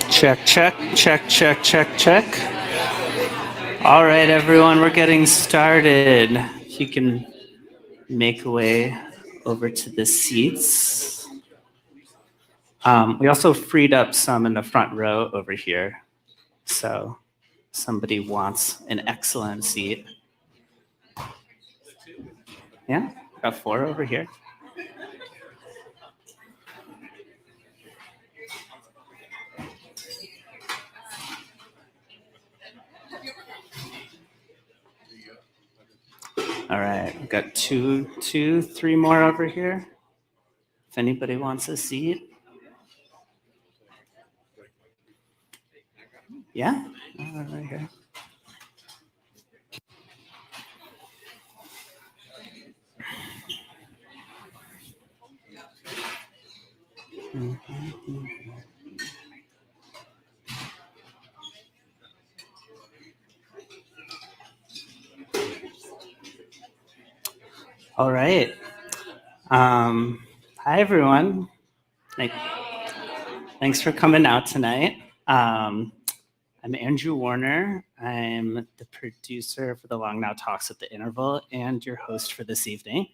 Check, check, check, check, check, check. All right, everyone, we're getting started. If you can make a way over to the seats. We also freed up some in the front row over here. So somebody wants an excellent seat. Yeah, got 4 over here. All right, we've got 3 more over here. If anybody wants a seat. Yeah, right here. All right. Hi, everyone. Thanks for coming out tonight. I'm Andrew Warner. I'm the producer for the Long Now Talks at the Interval and your host for this evening.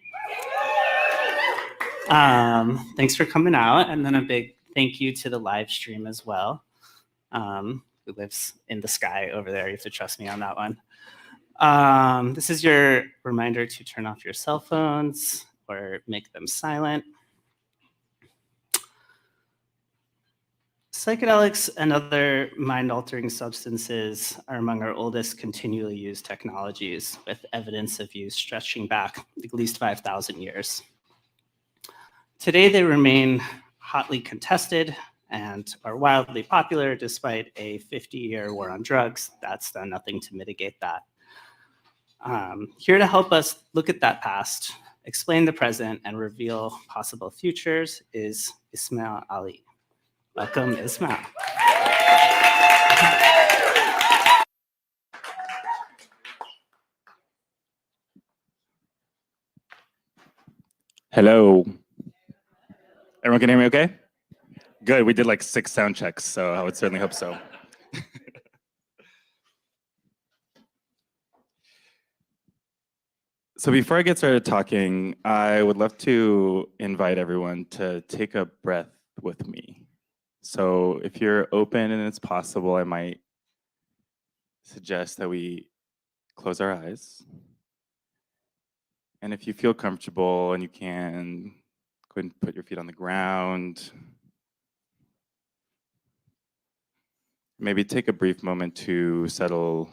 Thanks for coming out, and then a big thank you to the live stream as well. Who lives in the sky over there? You have to trust me on that one. This is your reminder to turn off your cell phones or make them silent. Psychedelics and other mind-altering substances are among our oldest continually used technologies, with evidence of use stretching back at least 5,000 years. Today, they remain hotly contested and are wildly popular despite a 50-year war on drugs. That's done nothing to mitigate that. Here to help us look at that past, explain the present, and reveal possible futures is Ismail Ali. Welcome, Ismail. Hello. Everyone can hear me okay? Good, we did like 6 sound checks, so I would certainly hope so. So before I get started talking, I would love to invite everyone to take a breath with me. So if you're open and it's possible, I might suggest that we close our eyes And if you feel comfortable and you can, go ahead and put your feet on the ground. Maybe take a brief moment to settle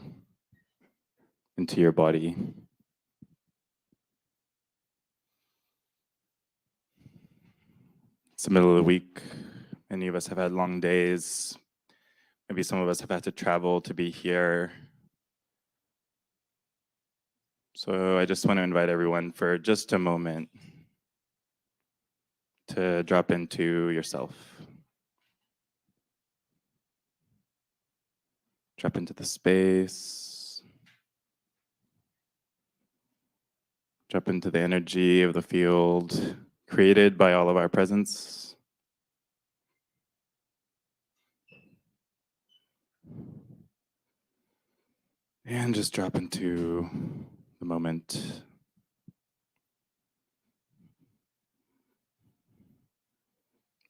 into your body. It's the middle of the week. Many of us have had long days. Maybe some of us have had to travel to be here. So I just want to invite everyone for just a moment to drop into yourself. Drop into the space. Drop into the energy of the field created by all of our presence. And just drop into the moment.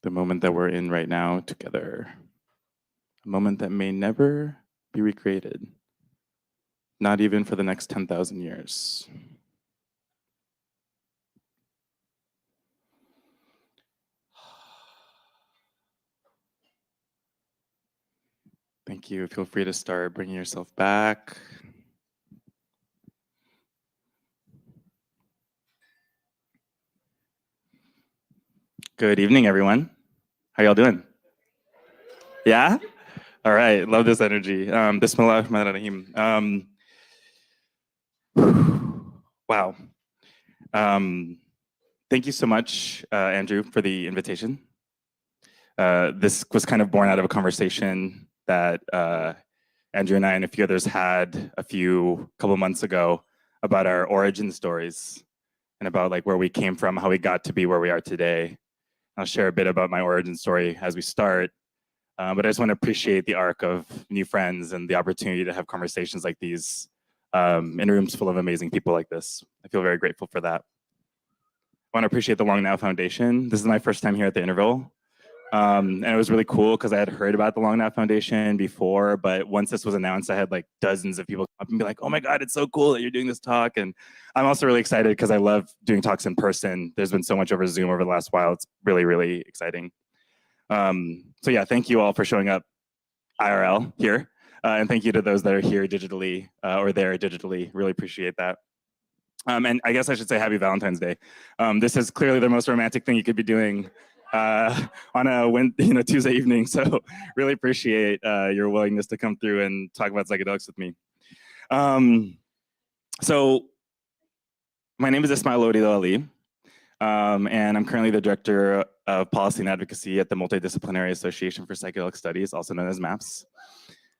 The moment that we're in right now together. A moment that may never be recreated. Not even for the next 10,000 years. Thank you. Feel free to start bringing yourself back. Good evening, everyone. How y'all doing? Yeah? All right. Love this energy. Bismillah ar-Rahman ar-Rahim. Wow. Thank you so much, Andrew, for the invitation. This was kind of born out of a conversation that Andrew and I and a few others had a couple months ago about our origin stories and about like where we came from, how we got to be where we are today. I'll share a bit about my origin story as we start, but I just want to appreciate the arc of new friends and the opportunity to have conversations like these in rooms full of amazing people like this. I feel very grateful for that. I want to appreciate the Long Now Foundation. This is my first time here at the interval. And it was really cool because I had heard about the Long Now Foundation before, but once this was announced, I had like dozens of people come up and be like, oh my God, it's so cool that you're doing this talk. And I'm also really excited because I love doing talks in person. There's been so much over Zoom over the last while. It's really, really exciting. So yeah, thank you all for showing up IRL here. And thank you to those that are here digitally or there digitally. Really appreciate that. And I guess I should say happy Valentine's Day. This is clearly the most romantic thing you could be doing on a Tuesday evening. So really appreciate your willingness to come through and talk about psychedelics with me. So my name is Ismail Ali, and I'm currently the Director of Policy and Advocacy at the Multidisciplinary Association for Psychedelic Studies, also known as MAPS.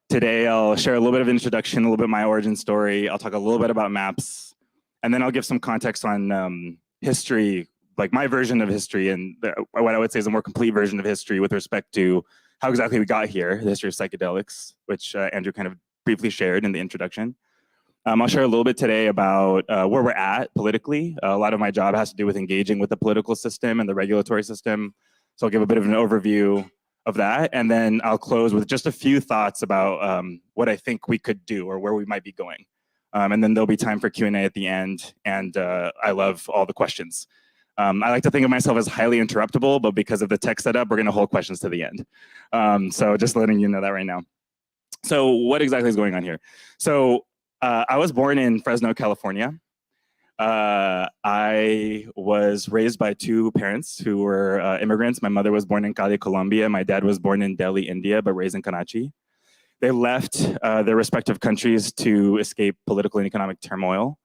Today, I'll share a little bit of introduction, a little bit of my origin story. I'll talk a little bit about MAPS, and then I'll give some context on history, like my version of history and what I would say is a more complete version of history with respect to how exactly we got here, the history of psychedelics, which Andrew kind of briefly shared in the introduction. I'll share a little bit today about where we're at politically. A lot of my job has to do with engaging with the political system and the regulatory system. So I'll give a bit of an overview of that. And then I'll close with just a few thoughts about what I think we could do or where we might be going. And then there'll be time for Q&A at the end. And I love all the questions. I like to think of myself as highly interruptible, but because of the tech setup, we're going to hold questions to the end. So just letting you know that right now. So what exactly is going on here? So I was born in Fresno, California. I was raised by two parents who were immigrants. My mother was born in Cali, Colombia. My dad was born in Delhi, India, but raised in Karachi. They left their respective countries to escape political and economic turmoil.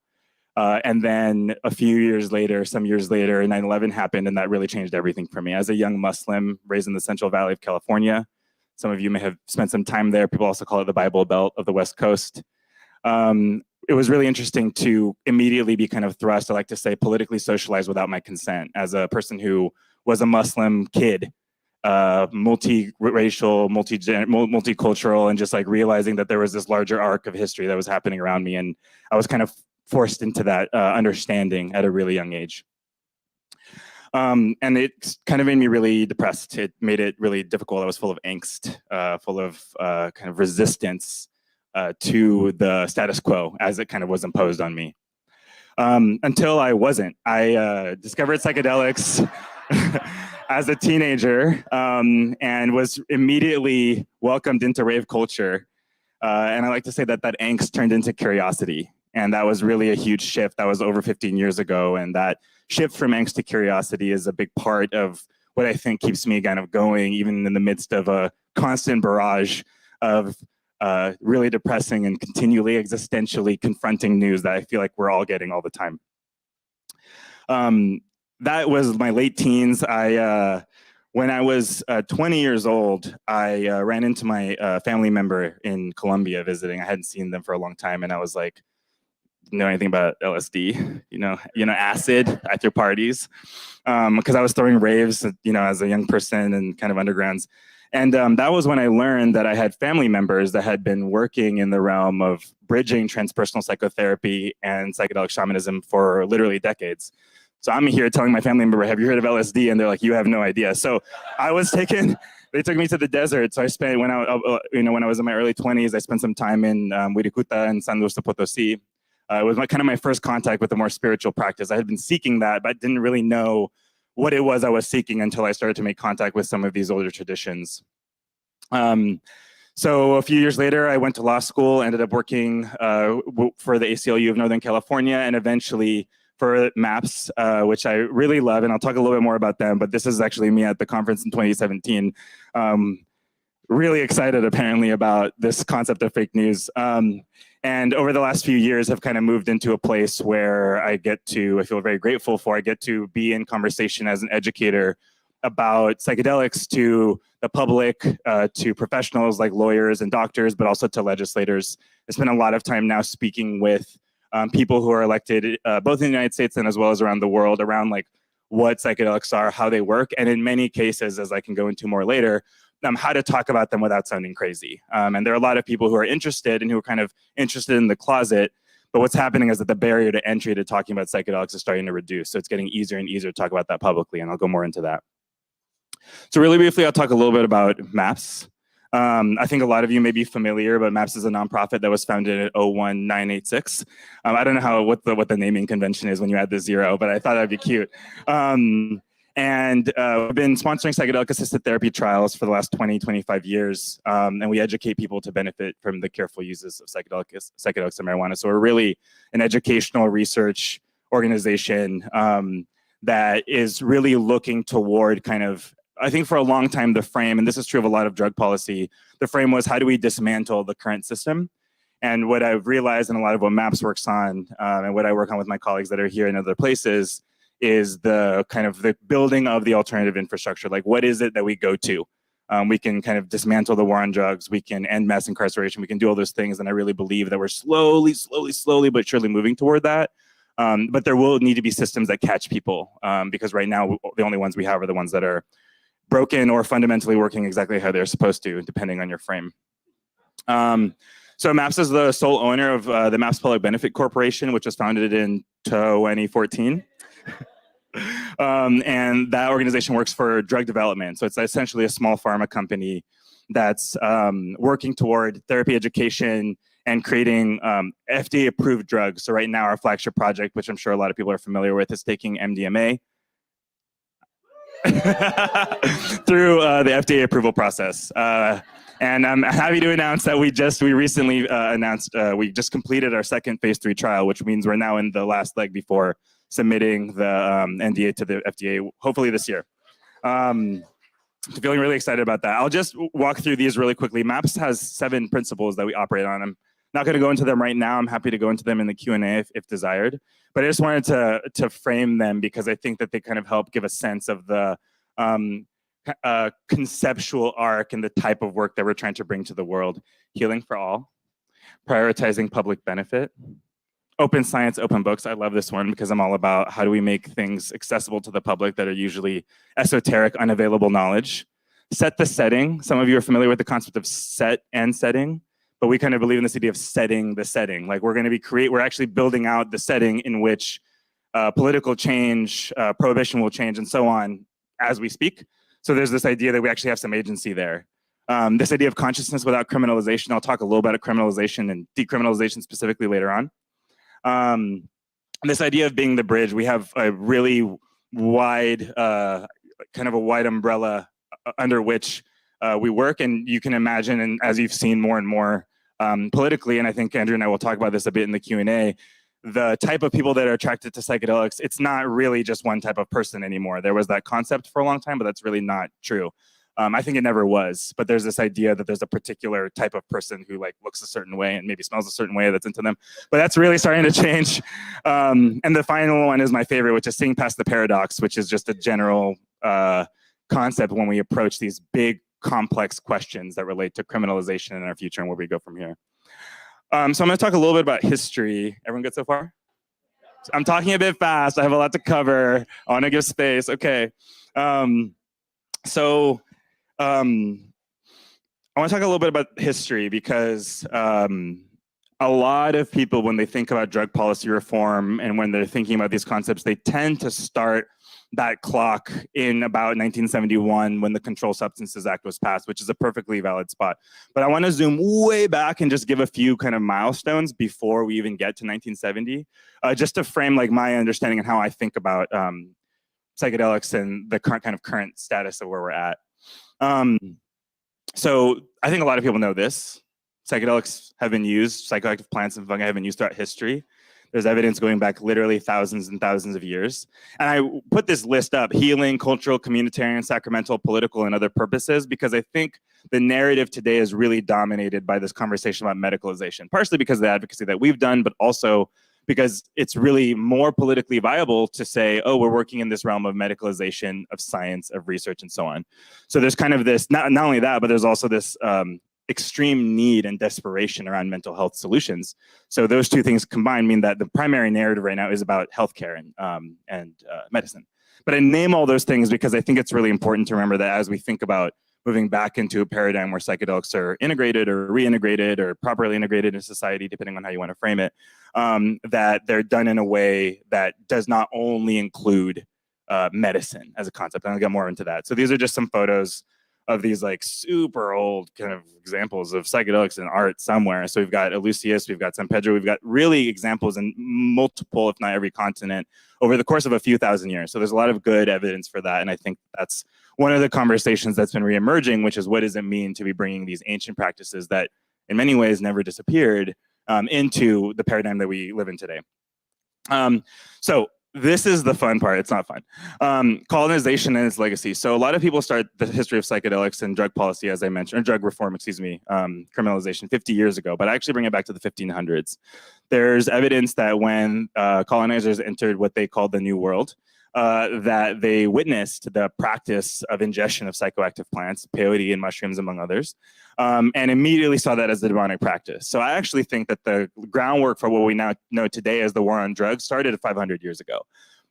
And then a few years later, some years later, 9/11 happened, and that really changed everything for me. As a young Muslim raised in the Central Valley of California, some of you may have spent some time there. People also call it the Bible Belt of the West Coast. It was really interesting to immediately be kind of thrust, I like to say, politically socialized without my consent. As a person who was a Muslim kid, multiracial, multicultural, and just like realizing that there was this larger arc of history that was happening around me. And I was kind of forced into that understanding at a really young age. And it kind of made me really depressed. It made it really difficult. I was full of angst, full of kind of resistance to the status quo as it kind of was imposed on me. until I wasn't. I discovered psychedelics as a teenager and was immediately welcomed into rave culture. And I like to say that that angst turned into curiosity. And that was really a huge shift. That was over 15 years ago. And that shift from angst to curiosity is a big part of what I think keeps me kind of going, even in the midst of a constant barrage of really depressing and continually existentially confronting news that I feel like we're all getting all the time. That was my late teens. When I was 20 years old, I ran into my family member in Colombia visiting. I hadn't seen them for a long time, and I was like, know anything about LSD, you know, acid at your parties, because I was throwing raves, as a young person and kind of undergrounds. And that was when I learned that I had family members that had been working in the realm of bridging transpersonal psychotherapy and psychedelic shamanism for literally decades. So I'm here telling my family member, have you heard of LSD? And they're like, you have no idea. So I was they took me to the desert. So I spent, when I was in my early 20s, I spent some time in Wirikuta and San Luis Potosí. It was kind of my first contact with a more spiritual practice. I had been seeking that, but didn't really know what it was I was seeking until I started to make contact with some of these older traditions. So a few years later, I went to law school, ended up working for the ACLU of Northern California, and eventually for MAPS, which I really love, and I'll talk a little bit more about them, but this is actually me at the conference in 2017. Really excited, apparently, about this concept of fake news. And over the last few years, have kind of moved into a place where I feel very grateful for, I get to be in conversation as an educator about psychedelics to the public, to professionals like lawyers and doctors, but also to legislators. I spend a lot of time now speaking with people who are elected, both in the United States and as well as around the world, around like what psychedelics are, how they work, and in many cases, as I can go into more later, how to talk about them without sounding crazy. And there are a lot of people who are interested and who are kind of interested in the closet, but what's happening is that the barrier to entry to talking about psychedelics is starting to reduce. So it's getting easier and easier to talk about that publicly, and I'll go more into that. So really briefly, I'll talk a little bit about MAPS. I think a lot of you may be familiar, but MAPS is a nonprofit that was founded in 01986. I don't know what the naming convention is when you add the 0, but I thought that'd be cute. And we've been sponsoring psychedelic-assisted therapy trials for the last 25 years, and we educate people to benefit from the careful uses of psychedelics and marijuana. So we're really an educational research organization that is really looking toward kind of, I think for a long time, the frame, and this is true of a lot of drug policy, the frame was how do we dismantle the current system? And what I've realized and a lot of what MAPS works on, and what I work on with my colleagues that are here in other places, is the kind of the building of the alternative infrastructure. Like, what is it that we go to? We can kind of dismantle the war on drugs. We can end mass incarceration. We can do all those things. And I really believe that we're slowly, but surely moving toward that. But there will need to be systems that catch people, because right now, the only ones we have are the ones that are broken or fundamentally working exactly how they're supposed to, depending on your frame. So MAPS is the sole owner of the MAPS Public Benefit Corporation, which was founded in 2014. And that organization works for drug development. So it's essentially a small pharma company that's working toward therapy education and creating FDA-approved drugs. So right now, our flagship project, which I'm sure a lot of people are familiar with, is taking MDMA through the FDA approval process. And I'm happy to announce that we recently announced we just completed our second phase 3 trial, which means we're now in the last leg before submitting the NDA to the FDA, hopefully this year. Feeling really excited about that. I'll just walk through these really quickly. MAPS has 7 principles that we operate on. I'm not going to go into them right now. I'm happy to go into them in the Q&A if desired. But I just wanted to frame them because I think that they kind of help give a sense of the conceptual arc and the type of work that we're trying to bring to the world. Healing for all, prioritizing public benefit, open science, open books. I love this one because I'm all about how do we make things accessible to the public that are usually esoteric, unavailable knowledge. Set the setting. Some of you are familiar with the concept of set and setting, but we kind of believe in this idea of setting the setting. Like we're actually building out the setting in which political change, prohibition will change, and so on as we speak. So there's this idea that we actually have some agency there. This idea of consciousness without criminalization. I'll talk a little about criminalization and decriminalization specifically later on. this idea of being the bridge, we have a really wide, kind of a wide umbrella under which we work. And you can imagine, and as you've seen more and more politically, and I think Andrew and I will talk about this a bit in the Q&A, the type of people that are attracted to psychedelics, it's not really just one type of person anymore. There was that concept for a long time, but that's really not true. I think it never was, but there's this idea that there's a particular type of person who like looks a certain way and maybe smells a certain way that's into them, but that's really starting to change. And the final one is my favorite, which is seeing past the paradox, which is just a general concept when we approach these big, complex questions that relate to criminalization in our future and where we go from here. So I'm gonna talk a little bit about history. Everyone good so far? I'm talking a bit fast. I have a lot to cover. I wanna give space, okay. I want to talk a little bit about history because a lot of people, when they think about drug policy reform and when they're thinking about these concepts, they tend to start that clock in about 1971 when the Controlled Substances Act was passed, which is a perfectly valid spot. But I want to zoom way back and just give a few kind of milestones before we even get to 1970, just to frame like my understanding and how I think about psychedelics and the current status of where we're at. So I think a lot of people know this. Psychedelics have been used, psychoactive plants and fungi have been used throughout history. There's evidence going back literally thousands and thousands of years. And I put this list up: healing, cultural, communitarian, sacramental, political, and other purposes, because I think the narrative today is really dominated by this conversation about medicalization, partially because of the advocacy that we've done, but also because it's really more politically viable to say, oh, we're working in this realm of medicalization, of science, of research, and so on. So there's kind of this, not only that, but there's also this extreme need and desperation around mental health solutions. So those two things combined mean that the primary narrative right now is about healthcare and medicine. But I name all those things because I think it's really important to remember that as we think about moving back into a paradigm where psychedelics are integrated or reintegrated or properly integrated in society, depending on how you want to frame it, that they're done in a way that does not only include medicine as a concept. And I'll get more into that. So these are just some photos of these like super old kind of examples of psychedelics in art somewhere. So we've got Eleusis, we've got San Pedro, we've got really examples in multiple, if not every continent, over the course of a few thousand years. So there's a lot of good evidence for that. And I think that's one of the conversations that's been reemerging, which is what does it mean to be bringing these ancient practices that in many ways never disappeared into the paradigm that we live in today. So this is the fun part. It's not fun. Colonization and its legacy. So a lot of people start the history of psychedelics and drug policy, as I mentioned, or drug reform, excuse me, criminalization 50 years ago, but I actually bring it back to the 1500s. There's evidence that when colonizers entered what they called the New World, that they witnessed the practice of ingestion of psychoactive plants, peyote and mushrooms, among others, and immediately saw that as a demonic practice. So I actually think that the groundwork for what we now know today as the war on drugs started 500 years ago.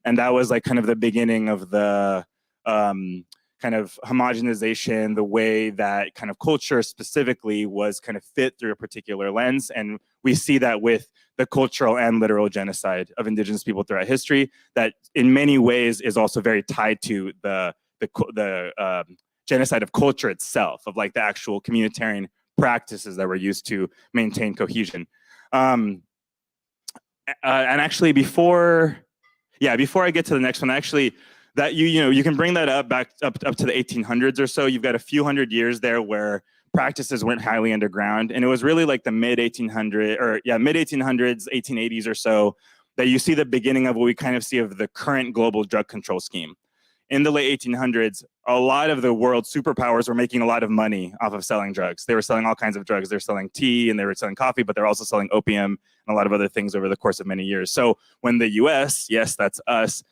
And that was like kind of the beginning of the kind of homogenization, the way that kind of culture specifically was kind of fit through a particular lens. And we see that with the cultural and literal genocide of indigenous people throughout history, that in many ways is also very tied to the genocide of culture itself, of like the actual communitarian practices that were used to maintain cohesion. And actually before I get to the next one, actually, that you can bring that up back up to the 1800s or so. You've got a few hundred years there where practices went highly underground, and it was really like the mid 1800s, 1880s or so, that you see the beginning of what we kind of see of the current global drug control scheme. In the late 1800s, a lot of the world's superpowers were making a lot of money off of selling drugs. They were selling all kinds of drugs. They're selling tea and they were selling coffee, but they're also selling opium and a lot of other things over the course of many years. So when the US, yes, that's us,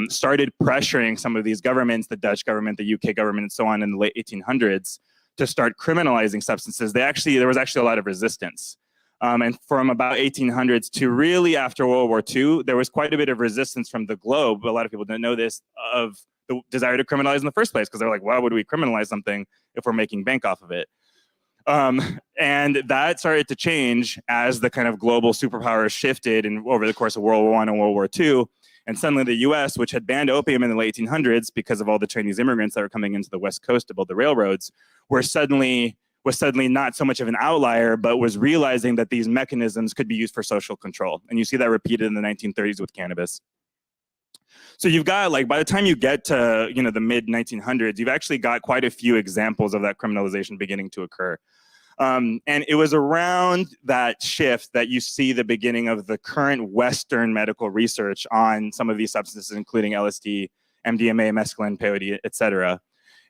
started pressuring some of these governments, the Dutch government, the UK government, and so on in the late 1800s to start criminalizing substances, there was actually a lot of resistance. And from about 1800s to really after World War II, there was quite a bit of resistance from the globe. A lot of people didn't know this, of the desire to criminalize in the first place, because they're like, why would we criminalize something if we're making bank off of it? And that started to change as the kind of global superpowers shifted over the course of World War I and World War II. And suddenly the US, which had banned opium in the late 1800s because of all the Chinese immigrants that were coming into the West Coast to build the railroads, were suddenly was suddenly not so much of an outlier, but was realizing that these mechanisms could be used for social control. And you see that repeated in the 1930s with cannabis. So you've got, like, by the time you get to, you know, the mid 1900s, you've actually got quite a few examples of that criminalization beginning to occur. And it was around that shift that you see the beginning of the current Western medical research on some of these substances, including LSD, MDMA, mescaline, peyote, et cetera.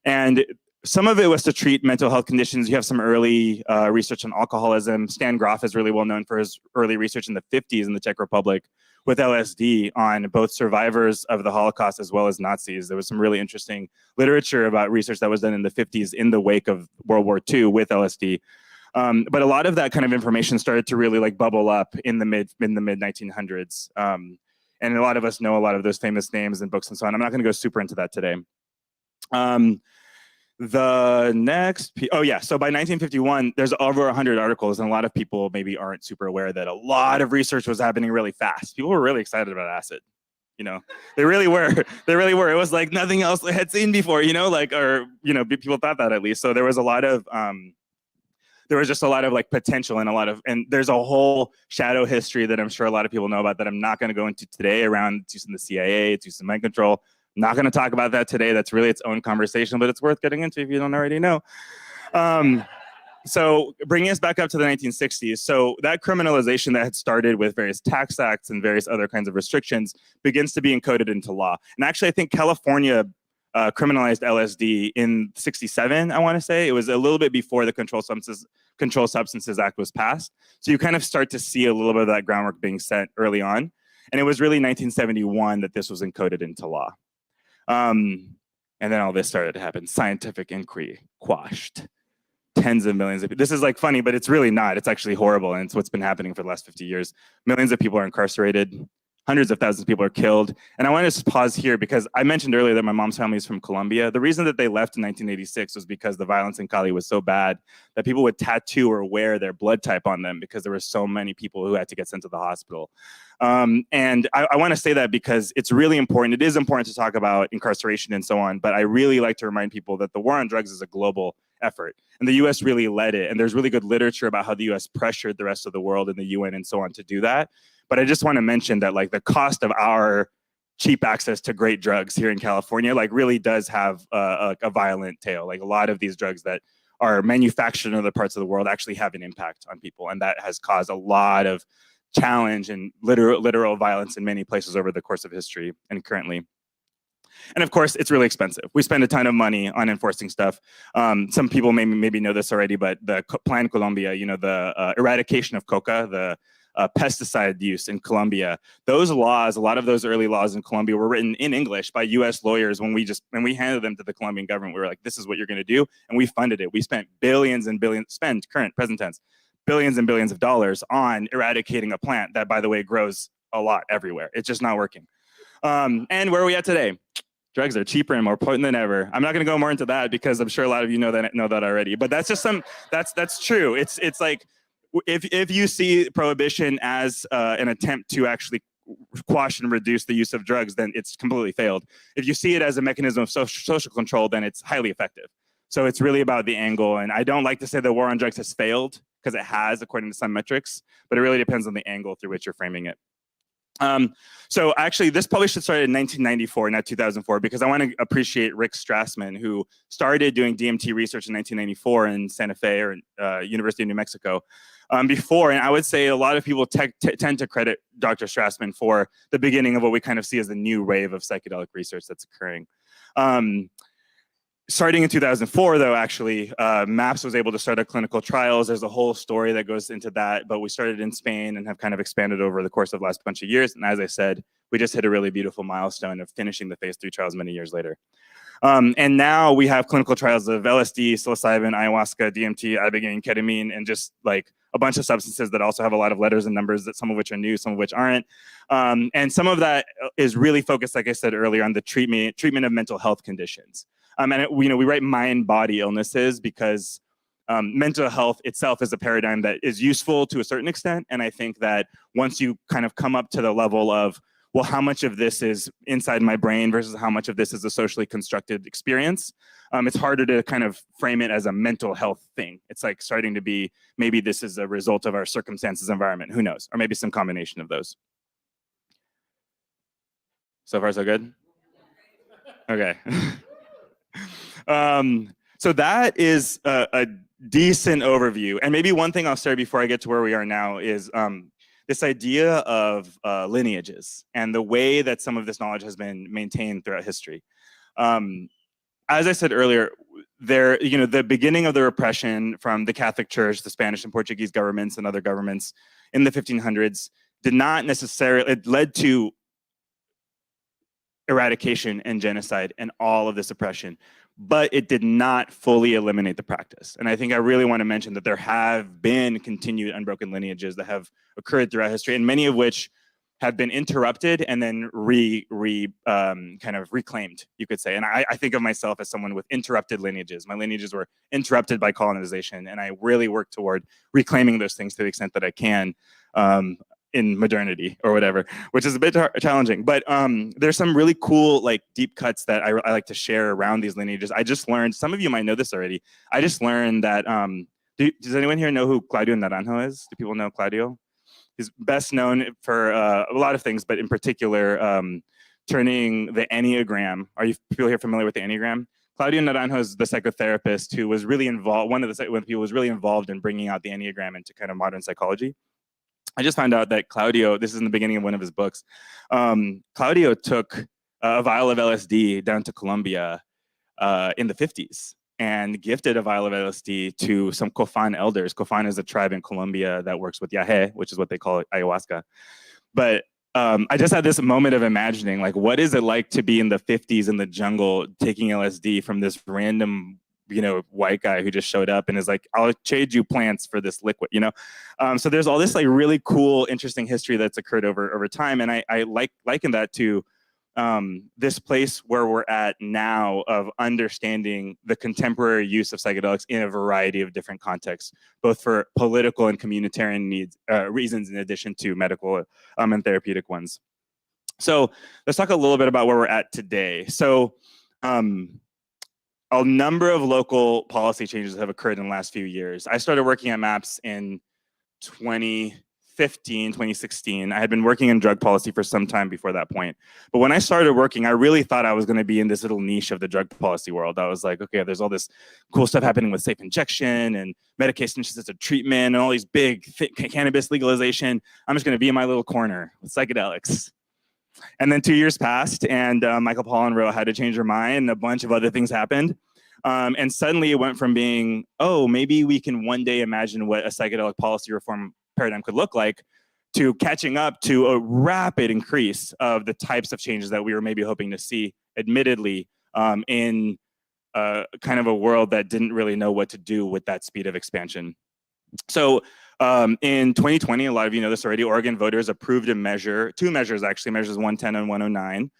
And some of it was to treat mental health conditions. You have some early research on alcoholism. Stan Grof is really well known for his early research in the 50s in the Czech Republic with LSD on both survivors of the Holocaust as well as Nazis. There was some really interesting literature about research that was done in the 50s in the wake of World War II with LSD. But a lot of that kind of information started to really like bubble up in the mid 1900s. And a lot of us know a lot of those famous names and books and so on. I'm not going to go super into that today. The next, oh yeah, so by 1951, there's over 100 articles, and a lot of people maybe aren't super aware that a lot of research was happening really fast. People were really excited about acid, you know, they really were. They really were. It was like nothing else they had seen before, you know, like, or, you know, people thought that at least. So there was a lot of, there was just a lot of like potential and and there's a whole shadow history that I'm sure a lot of people know about that I'm not going to go into today around its use in the CIA, its use in mind control. I'm not going to talk about that today. That's really its own conversation, but it's worth getting into if you don't already know. So bringing us back up to the 1960s. So that criminalization that had started with various tax acts and various other kinds of restrictions begins to be encoded into law. And actually, I think California criminalized LSD in 67, I want to say. It was a little bit before the Controlled Substances Act was passed. So you kind of start to see a little bit of that groundwork being set early on. And it was really 1971 that this was encoded into law. And then all this started to happen. Scientific inquiry quashed. Tens of millions of people. This is like funny, but it's really not. It's actually horrible. And it's what's been happening for the last 50 years. Millions of people are incarcerated. Hundreds of thousands of people are killed. And I want to just pause here because I mentioned earlier that my mom's family is from Colombia. The reason that they left in 1986 was because the violence in Cali was so bad that people would tattoo or wear their blood type on them because there were so many people who had to get sent to the hospital. And I want to say that because it's really important. It is important to talk about incarceration and so on, but I really like to remind people that the war on drugs is a global effort. And the US really led it. And there's really good literature about how the US pressured the rest of the world and the UN and so on to do that. But I just want to mention that like the cost of our cheap access to great drugs here in California, like really does have a violent tail. Like a lot of these drugs that are manufactured in other parts of the world actually have an impact on people. And that has caused a lot of challenge and literal violence in many places over the course of history and currently. And of course, it's really expensive. We spend a ton of money on enforcing stuff. Some people maybe know this already, but the Plan Colombia, you know, the eradication of coca, the pesticide use in Colombia, those laws, a lot of those early laws in Colombia were written in English by US lawyers. When we handed them to the Colombian government, we were like, this is what you're going to do. And we funded it. We spent billions and billions, present tense, billions and billions of dollars on eradicating a plant that, by the way, grows a lot everywhere. It's just not working. And where are we at today? Drugs are cheaper and more potent than ever. I'm not going to go more into that because I'm sure a lot of you know that already. But that's just that's true. It's like if you see prohibition as an attempt to actually quash and reduce the use of drugs, then it's completely failed. If you see it as a mechanism of social control, then it's highly effective. So it's really about the angle. And I don't like to say the war on drugs has failed because it has, according to some metrics, but it really depends on the angle through which you're framing it. So actually, this published started in 1994, not 2004, because I want to appreciate Rick Strassman, who started doing DMT research in 1994 in Santa Fe or University of New Mexico. Before, and I would say a lot of people tend to credit Dr. Strassman for the beginning of what we kind of see as the new wave of psychedelic research that's occurring. Starting in 2004, though, actually, MAPS was able to start clinical trials. There's a whole story that goes into that, but we started in Spain and have kind of expanded over the course of the last bunch of years. And as I said, we just hit a really beautiful milestone of finishing the phase 3 trials many years later. And now we have clinical trials of LSD, psilocybin, ayahuasca, DMT, ibogaine, ketamine, and just like a bunch of substances that also have a lot of letters and numbers, that some of which are new, some of which aren't. And some of that is really focused, like I said earlier, on the treatment of mental health conditions. We write mind-body illnesses because mental health itself is a paradigm that is useful to a certain extent. And I think that once you kind of come up to the level of well, how much of this is inside my brain versus how much of this is a socially constructed experience? It's harder to kind of frame it as a mental health thing. It's like starting to be, maybe this is a result of our circumstances, environment, who knows? Or maybe some combination of those. So far, so good? Okay. So that is a decent overview. And maybe one thing I'll say before I get to where we are now is this idea of lineages and the way that some of this knowledge has been maintained throughout history. As I said earlier, the beginning of the repression from the Catholic Church, the Spanish and Portuguese governments and other governments in the 1500s did not necessarily, it led to eradication and genocide and all of this oppression, but it did not fully eliminate the practice. And I think I really want to mention that there have been continued unbroken lineages that have occurred throughout history, and many of which have been interrupted and then kind of reclaimed, you could say. And I think of myself as someone with interrupted lineages. My lineages were interrupted by colonization, and I really work toward reclaiming those things to the extent that I can. In modernity or whatever, which is a bit challenging, but there's some really cool like deep cuts that I like to share around these lineages. I just learned, some of you might know this already, I just learned that, does anyone here know who Claudio Naranjo is? Do people know Claudio? He's best known for a lot of things, but in particular, turning the Enneagram. Are you people here familiar with the Enneagram? Claudio Naranjo is the psychotherapist who was really involved, one of the people who was really involved in bringing out the Enneagram into kind of modern psychology. I just found out that Claudio, this is in the beginning of one of his books, Claudio took a vial of LSD down to Colombia in the 50s and gifted a vial of LSD to some Cofan elders. Cofan is a tribe in Colombia that works with yahe, which is what they call ayahuasca. But I just had this moment of imagining, like, what is it like to be in the 50s in the jungle taking LSD from this random white guy who just showed up and is like, I'll trade you plants for this liquid, So there's all this like really cool, interesting history that's occurred over time. And I liken that to this place where we're at now of understanding the contemporary use of psychedelics in a variety of different contexts, both for political and communitarian needs, reasons in addition to medical and therapeutic ones. So let's talk a little bit about where we're at today. So a number of local policy changes have occurred in the last few years. I started working at MAPS in 2015, 2016. I had been working in drug policy for some time before that point. But when I started working, I really thought I was going to be in this little niche of the drug policy world. I was like, okay, there's all this cool stuff happening with safe injection and medication-assisted treatment and all these big cannabis legalization. I'm just going to be in my little corner with psychedelics. And then 2 years passed, and Michael Pollan had to change her mind, and a bunch of other things happened. And suddenly it went from being, oh, maybe we can one day imagine what a psychedelic policy reform paradigm could look like, to catching up to a rapid increase of the types of changes that we were maybe hoping to see, admittedly, in kind of a world that didn't really know what to do with that speed of expansion. So in 2020, a lot of you know this already, Oregon voters approved a measure, two measures actually, measures 110 and 109,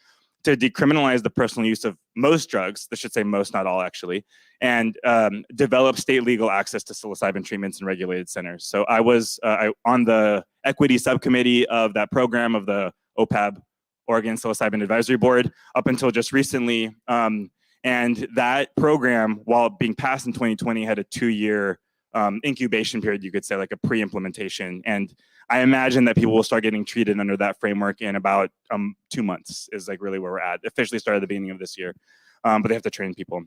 to decriminalize the personal use of most drugs, I should say most, not all actually, and develop state legal access to psilocybin treatments in regulated centers. So I was on the equity subcommittee of that program of the OPAB, Oregon Psilocybin Advisory Board, up until just recently. And that program, while being passed in 2020, had a 2-year incubation period, you could say, like a pre-implementation. And I imagine that people will start getting treated under that framework in about 2 months is like really where we're at. Officially started at the beginning of this year, but they have to train people.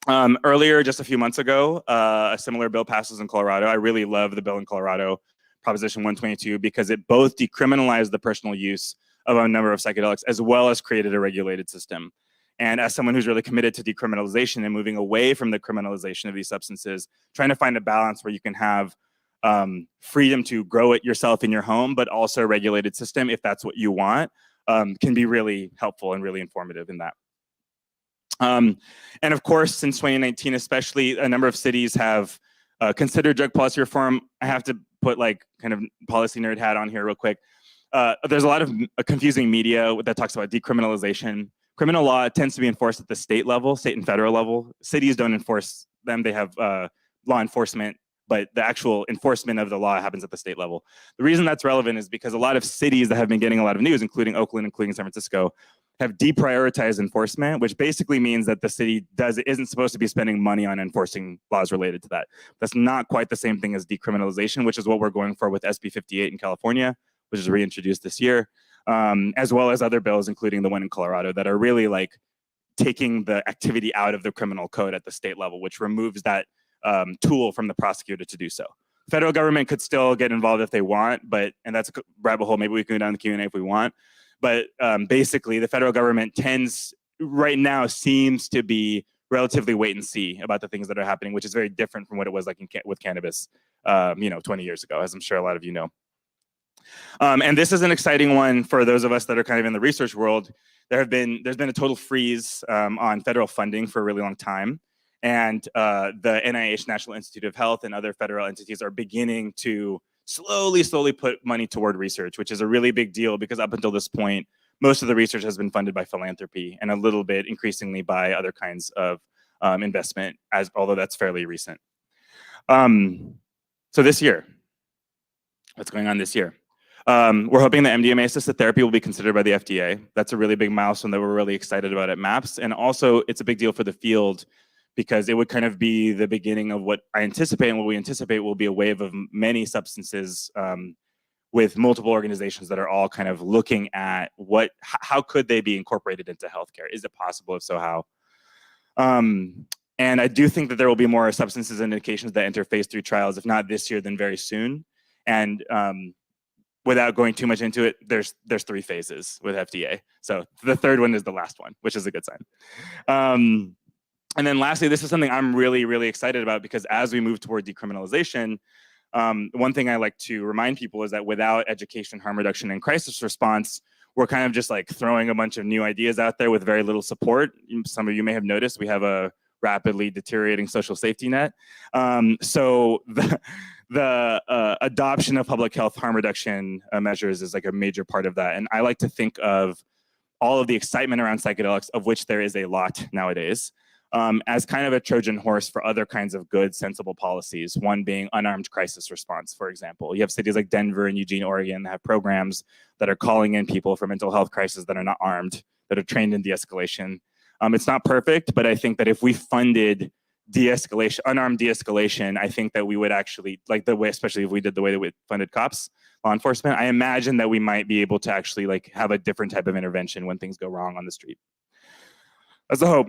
Earlier, just a few months ago, a similar bill passes in Colorado. I really love the bill in Colorado, Proposition 122, because it both decriminalized the personal use of a number of psychedelics as well as created a regulated system. And as someone who's really committed to decriminalization and moving away from the criminalization of these substances, trying to find a balance where you can have freedom to grow it yourself in your home, but also a regulated system, if that's what you want, can be really helpful and really informative in that. And of course, since 2019, especially, a number of cities have considered drug policy reform. I have to put like kind of policy nerd hat on here real quick. There's a lot of confusing media that talks about decriminalization. Criminal law tends to be enforced at the state level, state and federal level. Cities don't enforce them. They have law enforcement but the actual enforcement of the law happens at the state level. The reason that's relevant is because a lot of cities that have been getting a lot of news, including Oakland, including San Francisco, have deprioritized enforcement, which basically means that the city isn't supposed to be spending money on enforcing laws related to that. That's not quite the same thing as decriminalization, which is what we're going for with SB 58 in California, which is reintroduced this year, as well as other bills, including the one in Colorado, that are really like taking the activity out of the criminal code at the state level, which removes that tool from the prosecutor to do so. Federal government could still get involved if they want, and that's a rabbit hole. Maybe we can go down the Q&A if we want. But basically, the federal government right now seems to be relatively wait and see about the things that are happening, which is very different from what it was like with cannabis, 20 years ago, as I'm sure a lot of you know. And this is an exciting one for those of us that are kind of in the research world. There's been a total freeze on federal funding for a really long time. And the NIH, National Institute of Health, and other federal entities are beginning to slowly put money toward research, which is a really big deal because up until this point, most of the research has been funded by philanthropy and a little bit increasingly by other kinds of investment, although that's fairly recent. So this year, what's going on this year? We're hoping that MDMA-assisted therapy will be considered by the FDA. That's a really big milestone that we're really excited about at MAPS. And also, it's a big deal for the field because it would kind of be the beginning of what I anticipate and what we anticipate will be a wave of many substances with multiple organizations that are all kind of looking at how could they be incorporated into healthcare? Is it possible? If so, how? And I do think that there will be more substances and indications that enter phase 3 trials, if not this year, then very soon. And without going too much into it, there's 3 phases with FDA. So the third one is the last one, which is a good sign. And then lastly, this is something I'm really excited about because as we move toward decriminalization, one thing I like to remind people is that without education, harm reduction, and crisis response, we're kind of just like throwing a bunch of new ideas out there with very little support. Some of you may have noticed we have a rapidly deteriorating social safety net. So the adoption of public health harm reduction measures is like a major part of that. And I like to think of all of the excitement around psychedelics, of which there is a lot nowadays, as kind of a Trojan horse for other kinds of good, sensible policies, one being unarmed crisis response, for example. You have cities like Denver and Eugene, Oregon that have programs that are calling in people for mental health crises that are not armed, that are trained in de-escalation. It's not perfect, but I think that if we funded de-escalation, unarmed de-escalation, I think that we would actually, like the way, especially if we did the way that we funded cops, law enforcement, I imagine that we might be able to actually like have a different type of intervention when things go wrong on the street. That's the hope.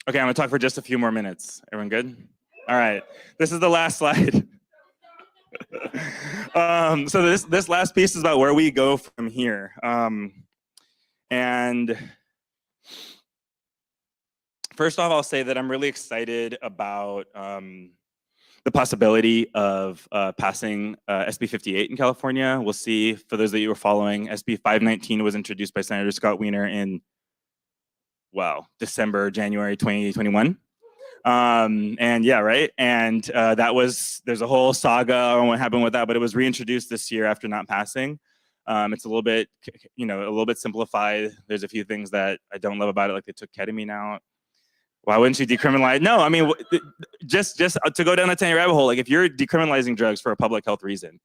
Okay, I'm gonna talk for just a few more minutes. Everyone good? All right, this is the last slide. So this last piece is about where we go from here. And first off, I'll say that I'm really excited about the possibility of passing SB 58 in California. We'll see, for those that you were following, SB 519 was introduced by Senator Scott Wiener in December, January 2021. And yeah, right. And there's a whole saga on what happened with that, but it was reintroduced this year after not passing. It's a little bit, a little bit simplified. There's a few things that I don't love about it, like they took ketamine out. Why wouldn't you decriminalize? No, I mean, just to go down the tiny rabbit hole, like if you're decriminalizing drugs for a public health reason,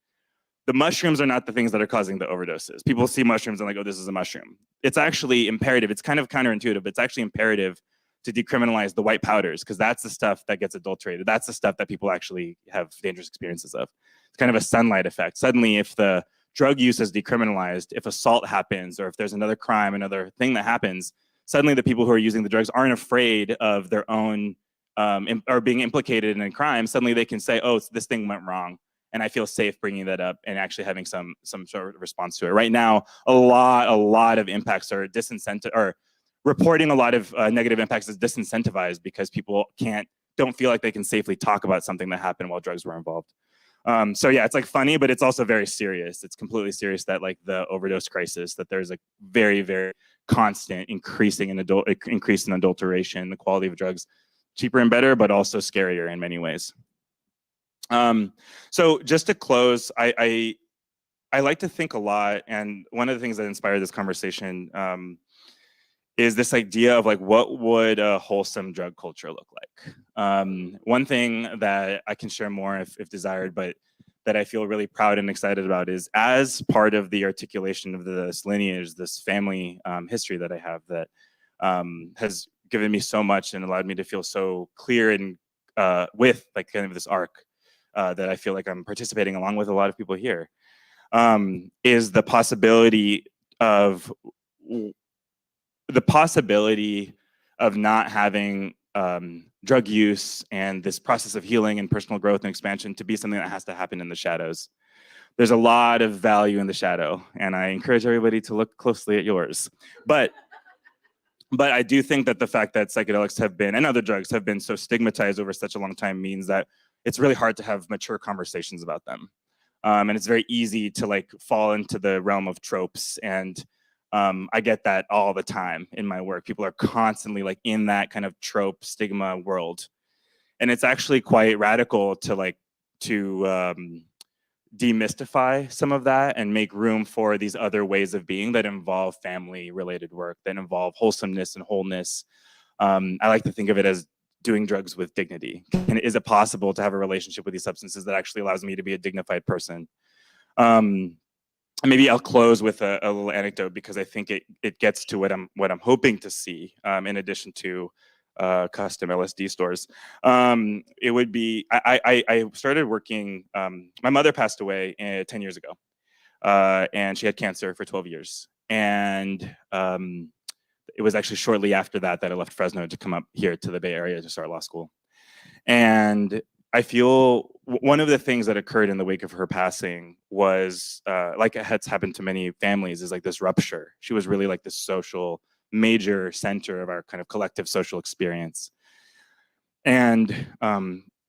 the mushrooms are not the things that are causing the overdoses. People see mushrooms and like, oh, this is a mushroom. It's actually imperative. It's kind of counterintuitive, but it's actually imperative to decriminalize the white powders because that's the stuff that gets adulterated. That's the stuff that people actually have dangerous experiences of. It's kind of a sunlight effect. Suddenly, if the drug use is decriminalized, if assault happens, or if there's another crime, another thing that happens, suddenly the people who are using the drugs aren't afraid of their own or being implicated in a crime. Suddenly they can say, oh, this thing went wrong. And I feel safe bringing that up and actually having some sort of response to it. Right now, a lot of impacts are disincentivized, or reporting a lot of negative impacts is disincentivized because people don't feel like they can safely talk about something that happened while drugs were involved. So yeah, it's like funny, but it's also very serious. It's completely serious that like the overdose crisis, that there's a very constant increase in adulteration, the quality of drugs, cheaper and better, but also scarier in many ways. So just to close, I like to think a lot, and one of the things that inspired this conversation is this idea of like, what would a wholesome drug culture look like? One thing that I can share more if desired, but that I feel really proud and excited about is as part of the articulation of this lineage, this family history that I have that has given me so much and allowed me to feel so clear and with like kind of this arc that I feel like I'm participating along with a lot of people here, is the possibility of not having drug use and this process of healing and personal growth and expansion to be something that has to happen in the shadows. There's a lot of value in the shadow, and I encourage everybody to look closely at yours. But I do think that the fact that psychedelics have been, and other drugs have been so stigmatized over such a long time means that it's really hard to have mature conversations about them. And it's very easy to like fall into the realm of tropes, and I get that all the time in my work. People are constantly like in that kind of trope stigma world, and it's actually quite radical to demystify some of that and make room for these other ways of being that involve family related work, that involve wholesomeness and wholeness. I like to think of it as doing drugs with dignity. And is it possible to have a relationship with these substances that actually allows me to be a dignified person? Maybe I'll close with a little anecdote, because I think it gets to what I'm hoping to see, in addition to custom LSD stores. It would be, I started working, my mother passed away 10 years ago, and she had cancer for 12 years. And it was actually shortly after that I left Fresno to come up here to the Bay Area to start law school. And I feel one of the things that occurred in the wake of her passing was, like it has happened to many families, is like this rupture. She was really like this social major center of our kind of collective social experience. And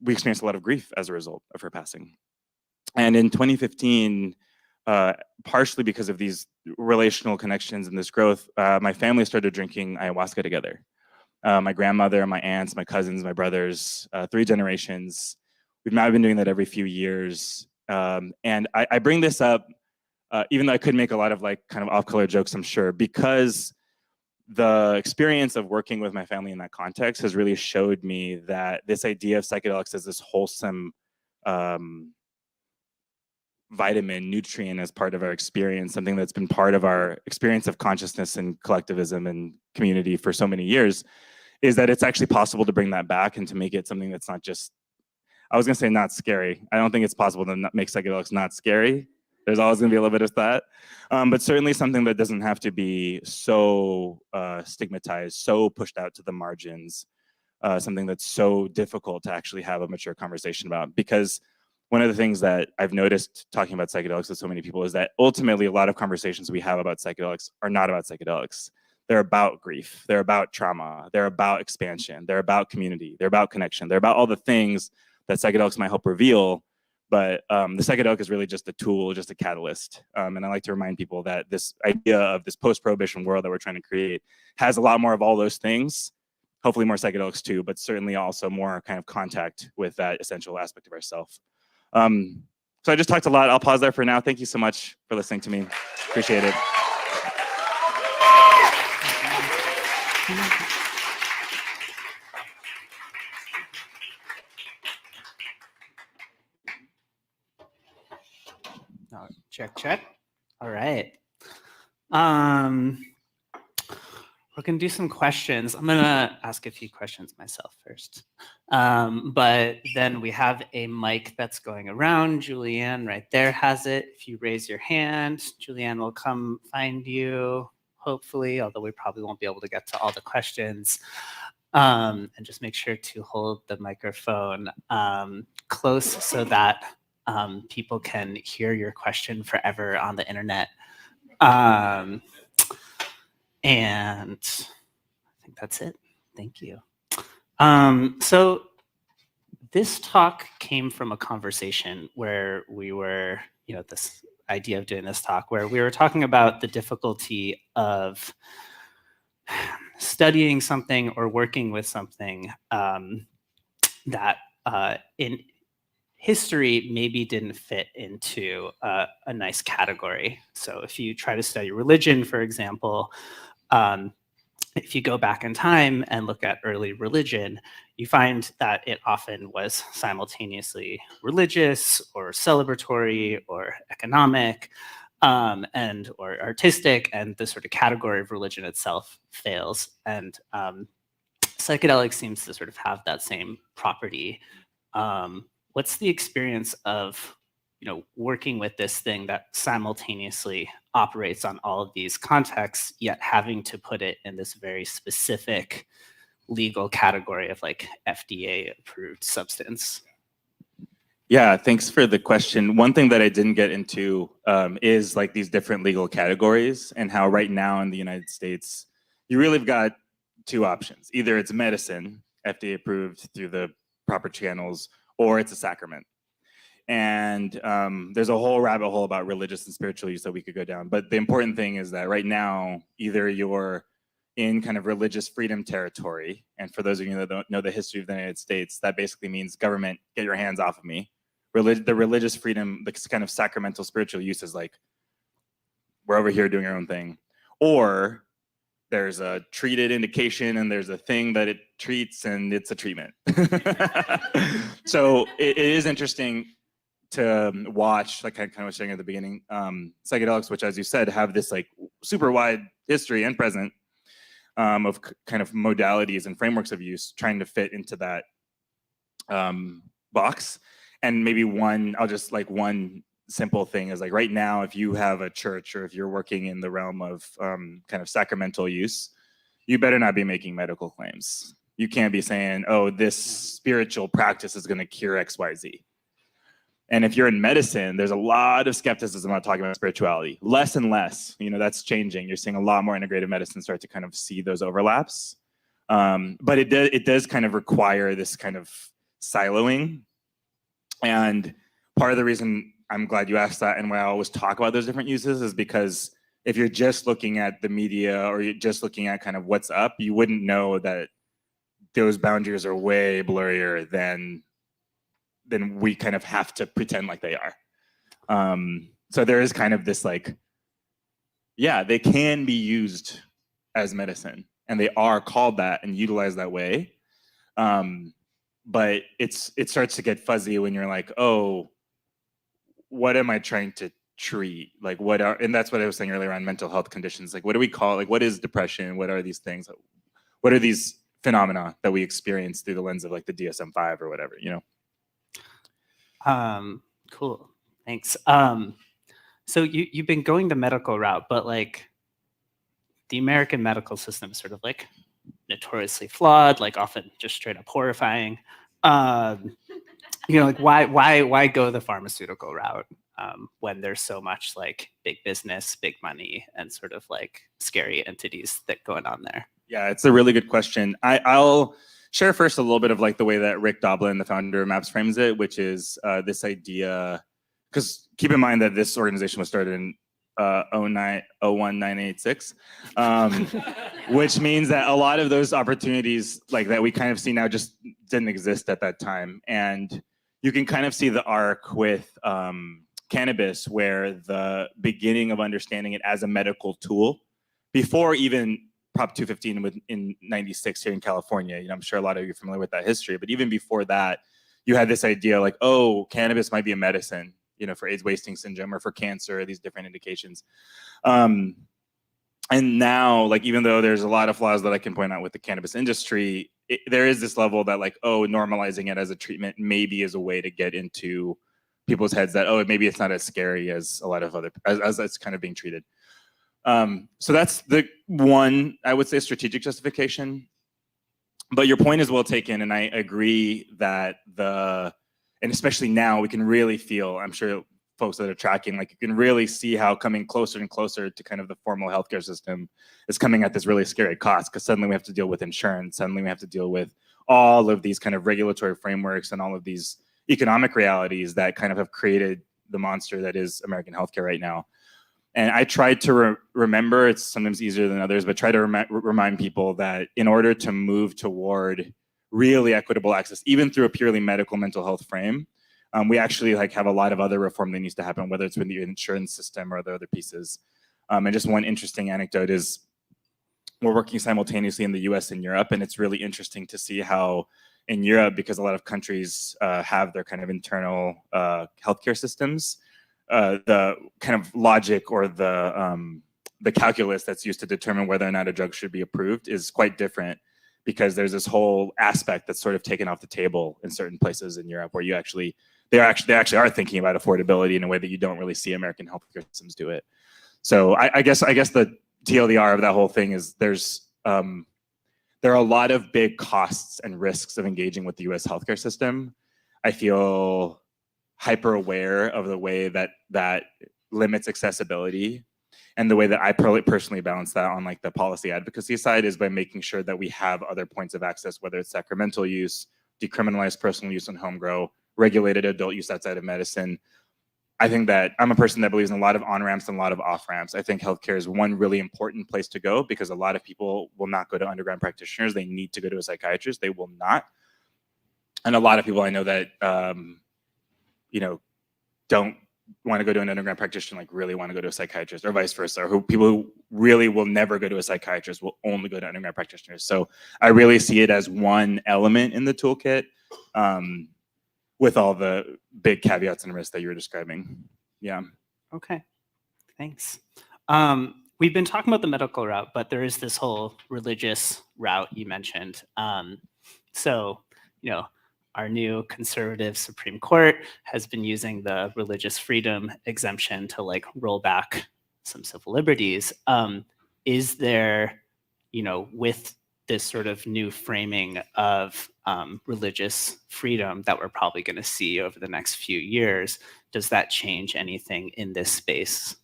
we experienced a lot of grief as a result of her passing. And in 2015, partially because of these relational connections and this growth, my family started drinking ayahuasca together. My grandmother, my aunts, my cousins, my brothers, 3 generations. We've now been doing that every few years. And I bring this up, even though I could make a lot of like kind of off-color jokes, I'm sure, because the experience of working with my family in that context has really showed me that this idea of psychedelics as this wholesome vitamin, nutrient as part of our experience, something that's been part of our experience of consciousness and collectivism and community for so many years, is that it's actually possible to bring that back and to make it something that's not just, I was gonna say not scary. I don't think it's possible to make psychedelics not scary. There's always gonna be a little bit of that. But certainly something that doesn't have to be so stigmatized, so pushed out to the margins, something that's so difficult to actually have a mature conversation about. Because one of the things that I've noticed talking about psychedelics with so many people is that ultimately a lot of conversations we have about psychedelics are not about psychedelics. They're about grief, they're about trauma, they're about expansion, they're about community, they're about connection, they're about all the things that psychedelics might help reveal. But the psychedelic is really just a tool, just a catalyst. And I like to remind people that this idea of this post-prohibition world that we're trying to create has a lot more of all those things, hopefully more psychedelics too, but certainly also more kind of contact with that essential aspect of ourself. So I just talked a lot. I'll pause there for now. Thank you so much for listening to me. Appreciate it. Check, check. All right. We're gonna do some questions. I'm gonna ask a few questions myself first. But then we have a mic that's going around. Julianne right there has it. If you raise your hand, Julianne will come find you, hopefully, although we probably won't be able to get to all the questions. And just make sure to hold the microphone close so that people can hear your question forever on the internet. And I think that's it. Thank you. So this talk came from a conversation where we were, this idea of doing this talk, where we were talking about the difficulty of studying something or working with something that in history maybe didn't fit into a nice category. So if you try to study religion, for example, if you go back in time and look at early religion, you find that it often was simultaneously religious or celebratory or economic and or artistic, and the sort of category of religion itself fails. And psychedelics seems to sort of have that same property. What's the experience of working with this thing that simultaneously operates on all of these contexts, yet having to put it in this very specific legal category of like FDA approved substance? Yeah, thanks for the question. One thing that I didn't get into is like these different legal categories, and how right now in the United States, you really have got two options. Either it's medicine, FDA approved through the proper channels, or it's a sacrament. And there's a whole rabbit hole about religious and spiritual use that we could go down. But the important thing is that right now, either you're in kind of religious freedom territory, and for those of you that don't know the history of the United States, that basically means government, get your hands off of me. The religious freedom, the kind of sacramental spiritual use is like, we're over here doing our own thing. Or there's a treated indication and there's a thing that it treats and it's a treatment. So it is interesting to watch, like I kind of was saying at the beginning, psychedelics, which as you said, have this like super wide history and present of kind of modalities and frameworks of use trying to fit into that box. And maybe one simple thing is like right now, if you have a church or if you're working in the realm of kind of sacramental use, you better not be making medical claims. You can't be saying, oh, this spiritual practice is going to cure X, Y, Z. And if you're in medicine, there's a lot of skepticism about talking about spirituality. Less and less, that's changing. You're seeing a lot more integrative medicine start to kind of see those overlaps. But it does kind of require this kind of siloing. And part of the reason I'm glad you asked that, and why I always talk about those different uses, is because if you're just looking at the media or you're just looking at kind of what's up, you wouldn't know that those boundaries are way blurrier than we kind of have to pretend like they are. So there is kind of this like, yeah, they can be used as medicine and they are called that and utilized that way. But it starts to get fuzzy when you're like, oh, what am I trying to treat? Like and that's what I was saying earlier on mental health conditions. Like, what do we call, like, what is depression? What are these things? What are these phenomena that we experience through the lens of like the DSM-5 or whatever, Cool, thanks. So you've been going the medical route, but like the American medical system is sort of like notoriously flawed, like often just straight up horrifying. Like why go the pharmaceutical route when there's so much like big business, big money, and sort of like scary entities that going on there? Yeah, it's a really good question. I'll share first a little bit of like the way that Rick Doblin, the founder of MAPS, frames it, which is this idea, because keep in mind that this organization was started in 01986, which means that a lot of those opportunities like that we kind of see now just didn't exist at that time. And you can kind of see the arc with cannabis, where the beginning of understanding it as a medical tool, before even Prop 215 in 96 here in California. I'm sure a lot of you are familiar with that history, but even before that, you had this idea like, oh, cannabis might be a medicine, for AIDS wasting syndrome or for cancer, or these different indications. And now, like, even though there's a lot of flaws that I can point out with the cannabis industry, there is this level that like, oh, normalizing it as a treatment maybe is a way to get into people's heads that, oh, maybe it's not as scary as a lot of other, as it's kind of being treated. So that's the one, I would say, strategic justification. But your point is well taken, and I agree that and especially now, we can really feel, I'm sure folks that are tracking, like you can really see how coming closer and closer to kind of the formal healthcare system is coming at this really scary cost, because suddenly we have to deal with insurance, suddenly we have to deal with all of these kind of regulatory frameworks and all of these economic realities that kind of have created the monster that is American healthcare right now. And I tried to remember, it's sometimes easier than others, but try to remind people that in order to move toward really equitable access, even through a purely medical mental health frame, we actually like have a lot of other reform that needs to happen, whether it's with the insurance system or the other pieces. And just one interesting anecdote is we're working simultaneously in the US and Europe, and it's really interesting to see how in Europe, because a lot of countries have their kind of internal healthcare systems, the kind of logic or the calculus that's used to determine whether or not a drug should be approved is quite different, because there's this whole aspect that's sort of taken off the table in certain places in Europe where they actually are thinking about affordability in a way that you don't really see American healthcare systems do it. So I guess the TLDR of that whole thing is there are a lot of big costs and risks of engaging with the US healthcare system. I feel hyper aware of the way that limits accessibility, and the way that I personally balance that on like the policy advocacy side is by making sure that we have other points of access, whether it's sacramental use, decriminalized personal use and home grow, regulated adult use outside of medicine. I think that I'm a person that believes in a lot of on-ramps and a lot of off-ramps. I think healthcare is one really important place to go, because a lot of people will not go to underground practitioners. They need to go to a psychiatrist. They will not. And a lot of people I know that, don't want to go to an underground practitioner, like really want to go to a psychiatrist, or vice versa, or people who really will never go to a psychiatrist will only go to underground practitioners. So I really see it as one element in the toolkit, with all the big caveats and risks that you were describing. Yeah. Okay, thanks. We've been talking about the medical route, but there is this whole religious route you mentioned. So, our new conservative Supreme Court has been using the religious freedom exemption to like roll back some civil liberties. Is there, with this sort of new framing of religious freedom that we're probably going to see over the next few years, does that change anything in this space?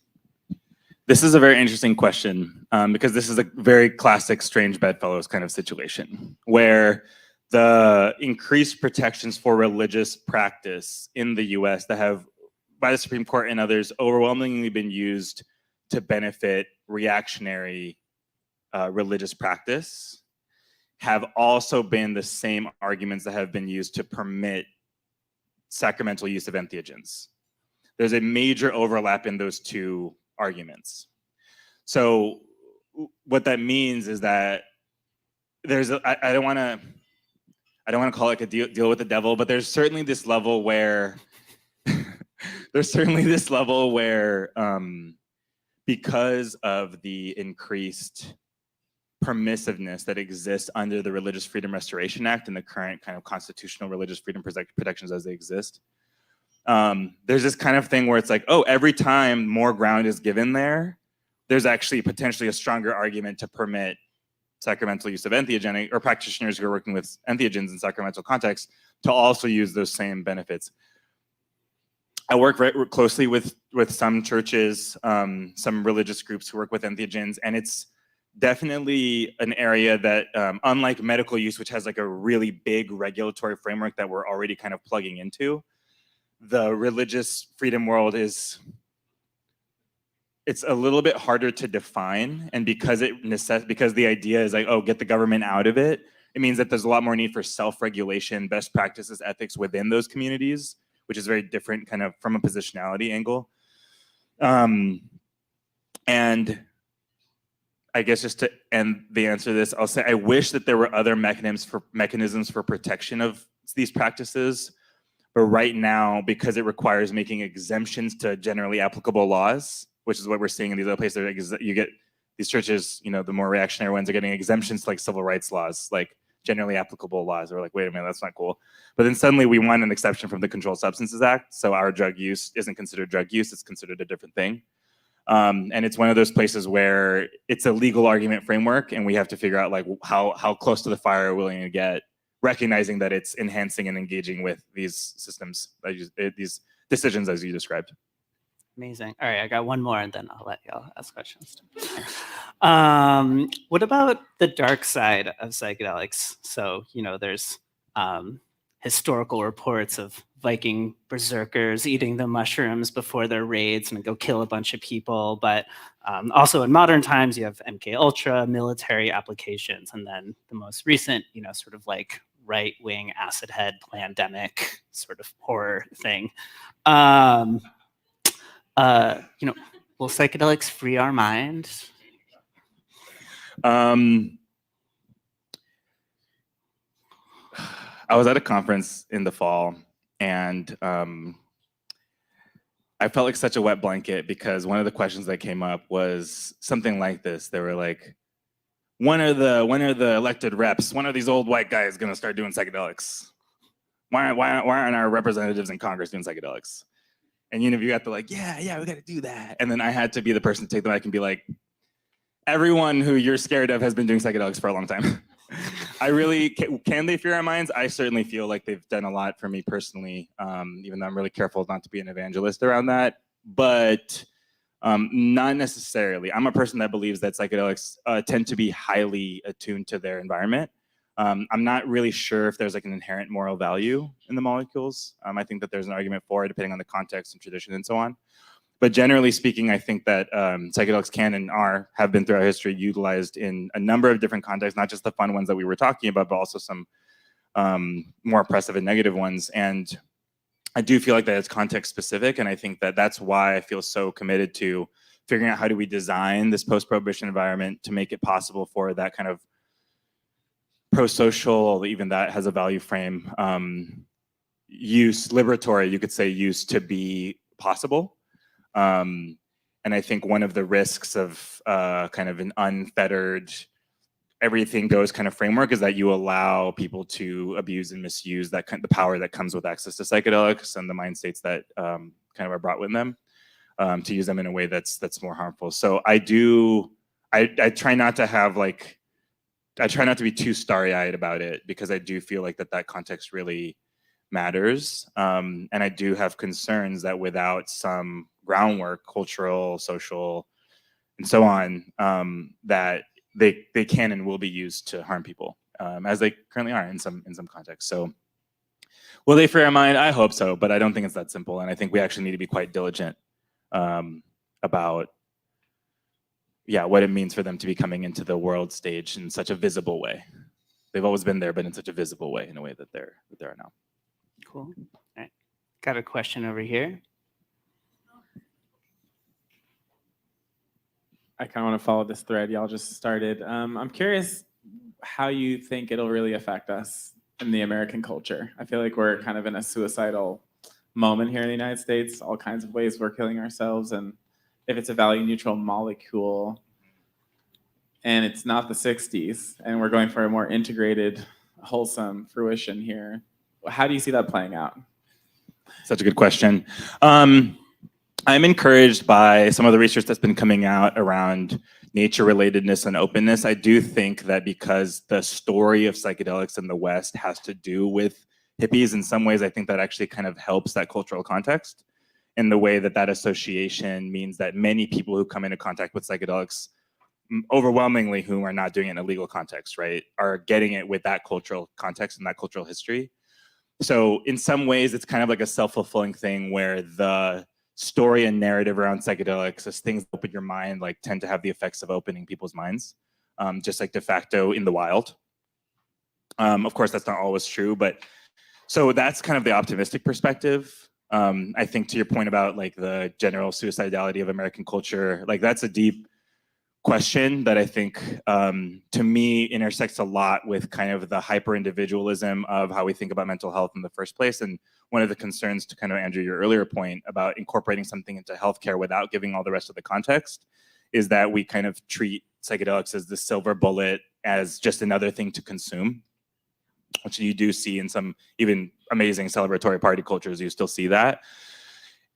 This is a very interesting question, because this is a very classic strange bedfellows kind of situation, where the increased protections for religious practice in the US that have, by the Supreme Court and others, overwhelmingly been used to benefit reactionary religious practice, have also been the same arguments that have been used to permit sacramental use of entheogens. There's a major overlap in those two arguments. So what that means is that I don't want to call it like a deal with the devil, but there's certainly this level where because of the increased permissiveness that exists under the Religious Freedom Restoration Act and the current kind of constitutional religious freedom protections as they exist, there's this kind of thing where it's like, oh, every time more ground is given there's actually potentially a stronger argument to permit sacramental use of entheogenic, or practitioners who are working with entheogens in sacramental contexts, to also use those same benefits. I work very closely with some churches, some religious groups who work with entheogens, and it's definitely an area that, unlike medical use, which has like a really big regulatory framework that we're already kind of plugging into, the religious freedom world it's a little bit harder to define, and because the idea is like, oh, get the government out of it, it means that there's a lot more need for self-regulation, best practices, ethics within those communities, which is very different kind of from a positionality angle. And I guess just to end the answer to this, I'll say I wish that there were other mechanisms for protection of these practices, but right now, because it requires making exemptions to generally applicable laws, which is what we're seeing in these other places. You get these churches, the more reactionary ones are getting exemptions to like civil rights laws, like generally applicable laws. We're like, wait a minute, that's not cool. But then suddenly we want an exception from the Controlled Substances Act. So our drug use isn't considered drug use, it's considered a different thing. And it's one of those places where it's a legal argument framework, and we have to figure out like how close to the fire are we willing to get, recognizing that it's enhancing and engaging with these systems, these decisions as you described. Amazing. All right, I got one more, and then I'll let y'all ask questions. What about the dark side of psychedelics? So, there's historical reports of Viking berserkers eating the mushrooms before their raids and go kill a bunch of people. But also in modern times, you have MK Ultra, military applications, and then the most recent, sort of like right-wing acid head pandemic sort of horror thing. Will psychedelics free our mind? I was at a conference in the fall, and I felt like such a wet blanket because one of the questions that came up was something like this. They were like, when are the elected reps? When are these old white guys going to start doing psychedelics? Why aren't our representatives in Congress doing psychedelics? And you got the like, yeah, we got to do that. And then I had to be the person to take the mic and be like, everyone who you're scared of has been doing psychedelics for a long time. I really, can they fear our minds? I certainly feel like they've done a lot for me personally, even though I'm really careful not to be an evangelist around that. But not necessarily. I'm a person that believes that psychedelics tend to be highly attuned to their environment. I'm not really sure if there's like an inherent moral value in the molecules. I think that there's an argument for it depending on the context and tradition and so on. But generally speaking, I think that psychedelics can and have been throughout history utilized in a number of different contexts, not just the fun ones that we were talking about, but also some more oppressive and negative ones. And I do feel like that it's context specific. And I think that that's why I feel so committed to figuring out how do we design this post-prohibition environment to make it possible for that kind of pro-social, even that has a value frame, use, liberatory, you could say, use to be possible. And I think one of the risks of kind of an unfettered, everything goes kind of framework is that you allow people to abuse and misuse that the power that comes with access to psychedelics and the mind states that kind of are brought with them, to use them in a way that's more harmful. So I try not to have like, I try not to be too starry-eyed about it because I do feel like that context really matters. And I do have concerns that without some groundwork, cultural, social, and so on, that they can and will be used to harm people, as they currently are in some contexts. So will they free our mind? I hope so, but I don't think it's that simple. And I think we actually need to be quite diligent about what it means for them to be coming into the world stage in such a visible way. They've always been there, but in such a visible way, in a way that they're now. Cool. All right. Got a question over here. I kind of want to follow this thread y'all just started. I'm curious how you think it'll really affect us in the American culture. I feel like we're kind of in a suicidal moment here in the United States, all kinds of ways we're killing ourselves. And if it's a value neutral molecule and it's not the 60s and we're going for a more integrated, wholesome fruition here, how do you see that playing out? Such a good question. I'm encouraged by some of the research that's been coming out around nature relatedness and openness. I do think that because the story of psychedelics in the West has to do with hippies in some ways, I think that actually kind of helps that cultural context in the way that association means that many people who come into contact with psychedelics, overwhelmingly who are not doing it in a legal context, right, are getting it with that cultural context and that cultural history. So in some ways, it's kind of like a self-fulfilling thing where the story and narrative around psychedelics as things that open your mind like tend to have the effects of opening people's minds, just like de facto in the wild. Of course, that's not always true, but so that's kind of the optimistic perspective. I think to your point about like the general suicidality of American culture, like that's a deep question that I think to me intersects a lot with kind of the hyper individualism of how we think about mental health in the first place. And one of the concerns to kind of Andrew, your earlier point about incorporating something into healthcare without giving all the rest of the context is that we kind of treat psychedelics as the silver bullet, as just another thing to consume, which you do see in some even amazing celebratory party cultures, you still see that.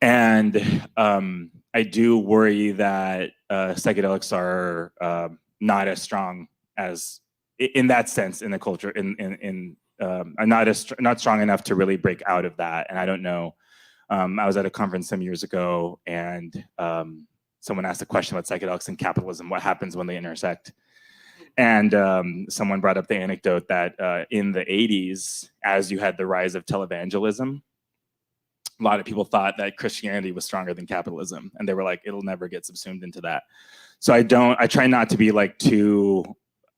And I do worry that psychedelics are not as strong as, in that sense, in the culture, are not strong enough to really break out of that. And I don't know. I was at a conference some years ago, and someone asked a question about psychedelics and capitalism. What happens when they intersect? And someone brought up the anecdote that in the 80s, as you had the rise of televangelism, a lot of people thought that Christianity was stronger than capitalism, and they were like, it'll never get subsumed into that. So I try not to be like too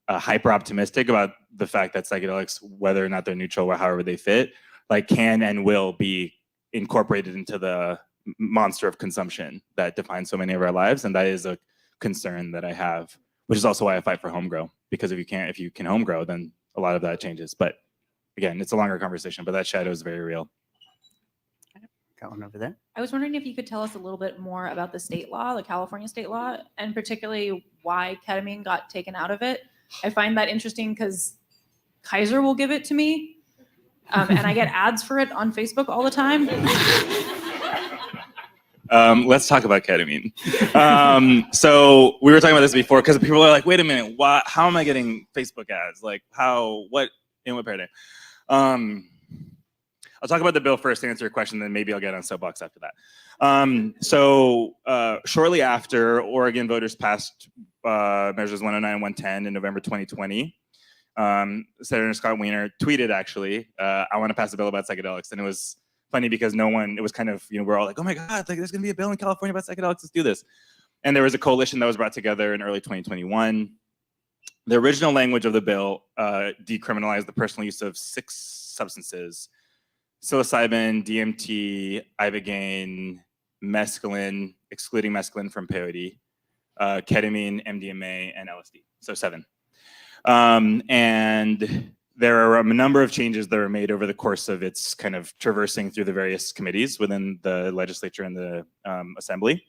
hyper optimistic about the fact that psychedelics, whether or not they're neutral or however they fit, like can and will be incorporated into the monster of consumption that defines so many of our lives. And that is a concern that I have which is also why I fight for home grow, because if you can home grow, then a lot of that changes. But again, it's a longer conversation, but that shadow is very real. Got one over there. I was wondering if you could tell us a little bit more about the state law, the California state law, and particularly why ketamine got taken out of it. I find that interesting because Kaiser will give it to me, and I get ads for it on Facebook all the time. Let's talk about ketamine. So we were talking about this before because people are like, wait a minute, how am I getting Facebook ads? Like in what paradigm? I'll talk about the bill first to answer your question, then maybe I'll get on soapbox after that. So shortly after, Oregon voters passed measures 109 and 110 in November 2020. Senator Scott Wiener tweeted, actually, I want to pass a bill about psychedelics. And it was funny because it was kind of, we're all like, oh my God, like there's going to be a bill in California about psychedelics, let's do this. And there was a coalition that was brought together in early 2021. The original language of the bill decriminalized the personal use of 6 substances: psilocybin, DMT, ibogaine, mescaline, excluding mescaline from peyote, ketamine, MDMA, and LSD. So 7. And there are a number of changes that were made over the course of its kind of traversing through the various committees within the legislature and the assembly.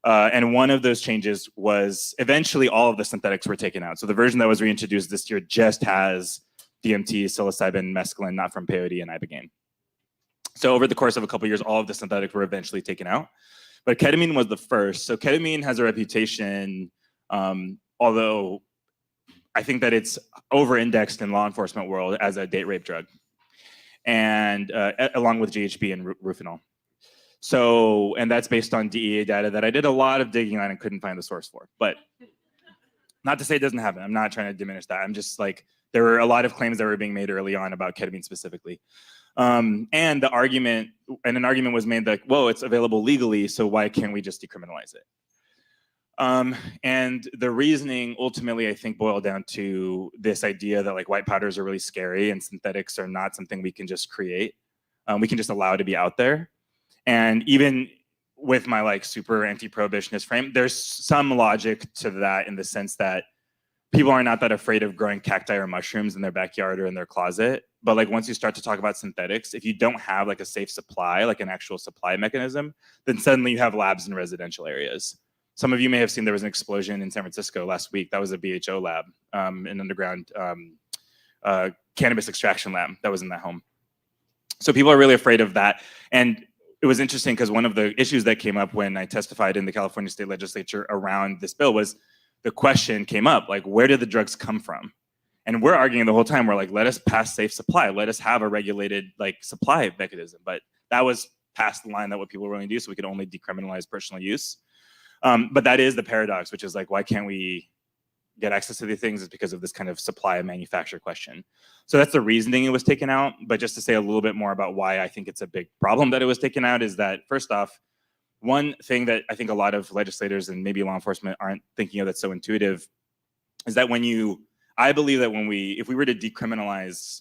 And one of those changes was eventually all of the synthetics were taken out. So the version that was reintroduced this year just has DMT, psilocybin, mescaline, not from peyote, and ibogaine. So over the course of a couple of years, all of the synthetics were eventually taken out. But ketamine was the first. So ketamine has a reputation, although I think that it's over-indexed in law enforcement world as a date rape drug, and along with GHB and Rufinol. So, and that's based on DEA data that I did a lot of digging on and couldn't find the source for. But not to say it doesn't happen. I'm not trying to diminish that. I'm just like, there were a lot of claims that were being made early on about ketamine specifically. And an argument was made that, whoa, it's available legally, so why can't we just decriminalize it? And the reasoning ultimately, I think, boiled down to this idea that like white powders are really scary and synthetics are not something we can just create. We can just allow to be out there. And even with my like super anti-prohibitionist frame, there's some logic to that in the sense that people are not that afraid of growing cacti or mushrooms in their backyard or in their closet. But like once you start to talk about synthetics, if you don't have like a safe supply, like an actual supply mechanism, then suddenly you have labs in residential areas. Some of you may have seen there was an explosion in San Francisco last week. That was a BHO lab, an underground cannabis extraction lab that was in that home. So people are really afraid of that. And it was interesting because one of the issues that came up when I testified in the California State Legislature around this bill was the question came up, like, where did the drugs come from? And we're arguing the whole time, we're like, let us pass safe supply. Let us have a regulated like supply mechanism. But that was past the line that what people were willing to do, so we could only decriminalize personal use. But that is the paradox, which is like, why can't we get access to these things? Is because of this kind of supply and manufacture question. So that's the reasoning it was taken out. But just to say a little bit more about why I think it's a big problem that it was taken out is that, first off, one thing that I think a lot of legislators and maybe law enforcement aren't thinking of that's so intuitive is that I believe that if we were to decriminalize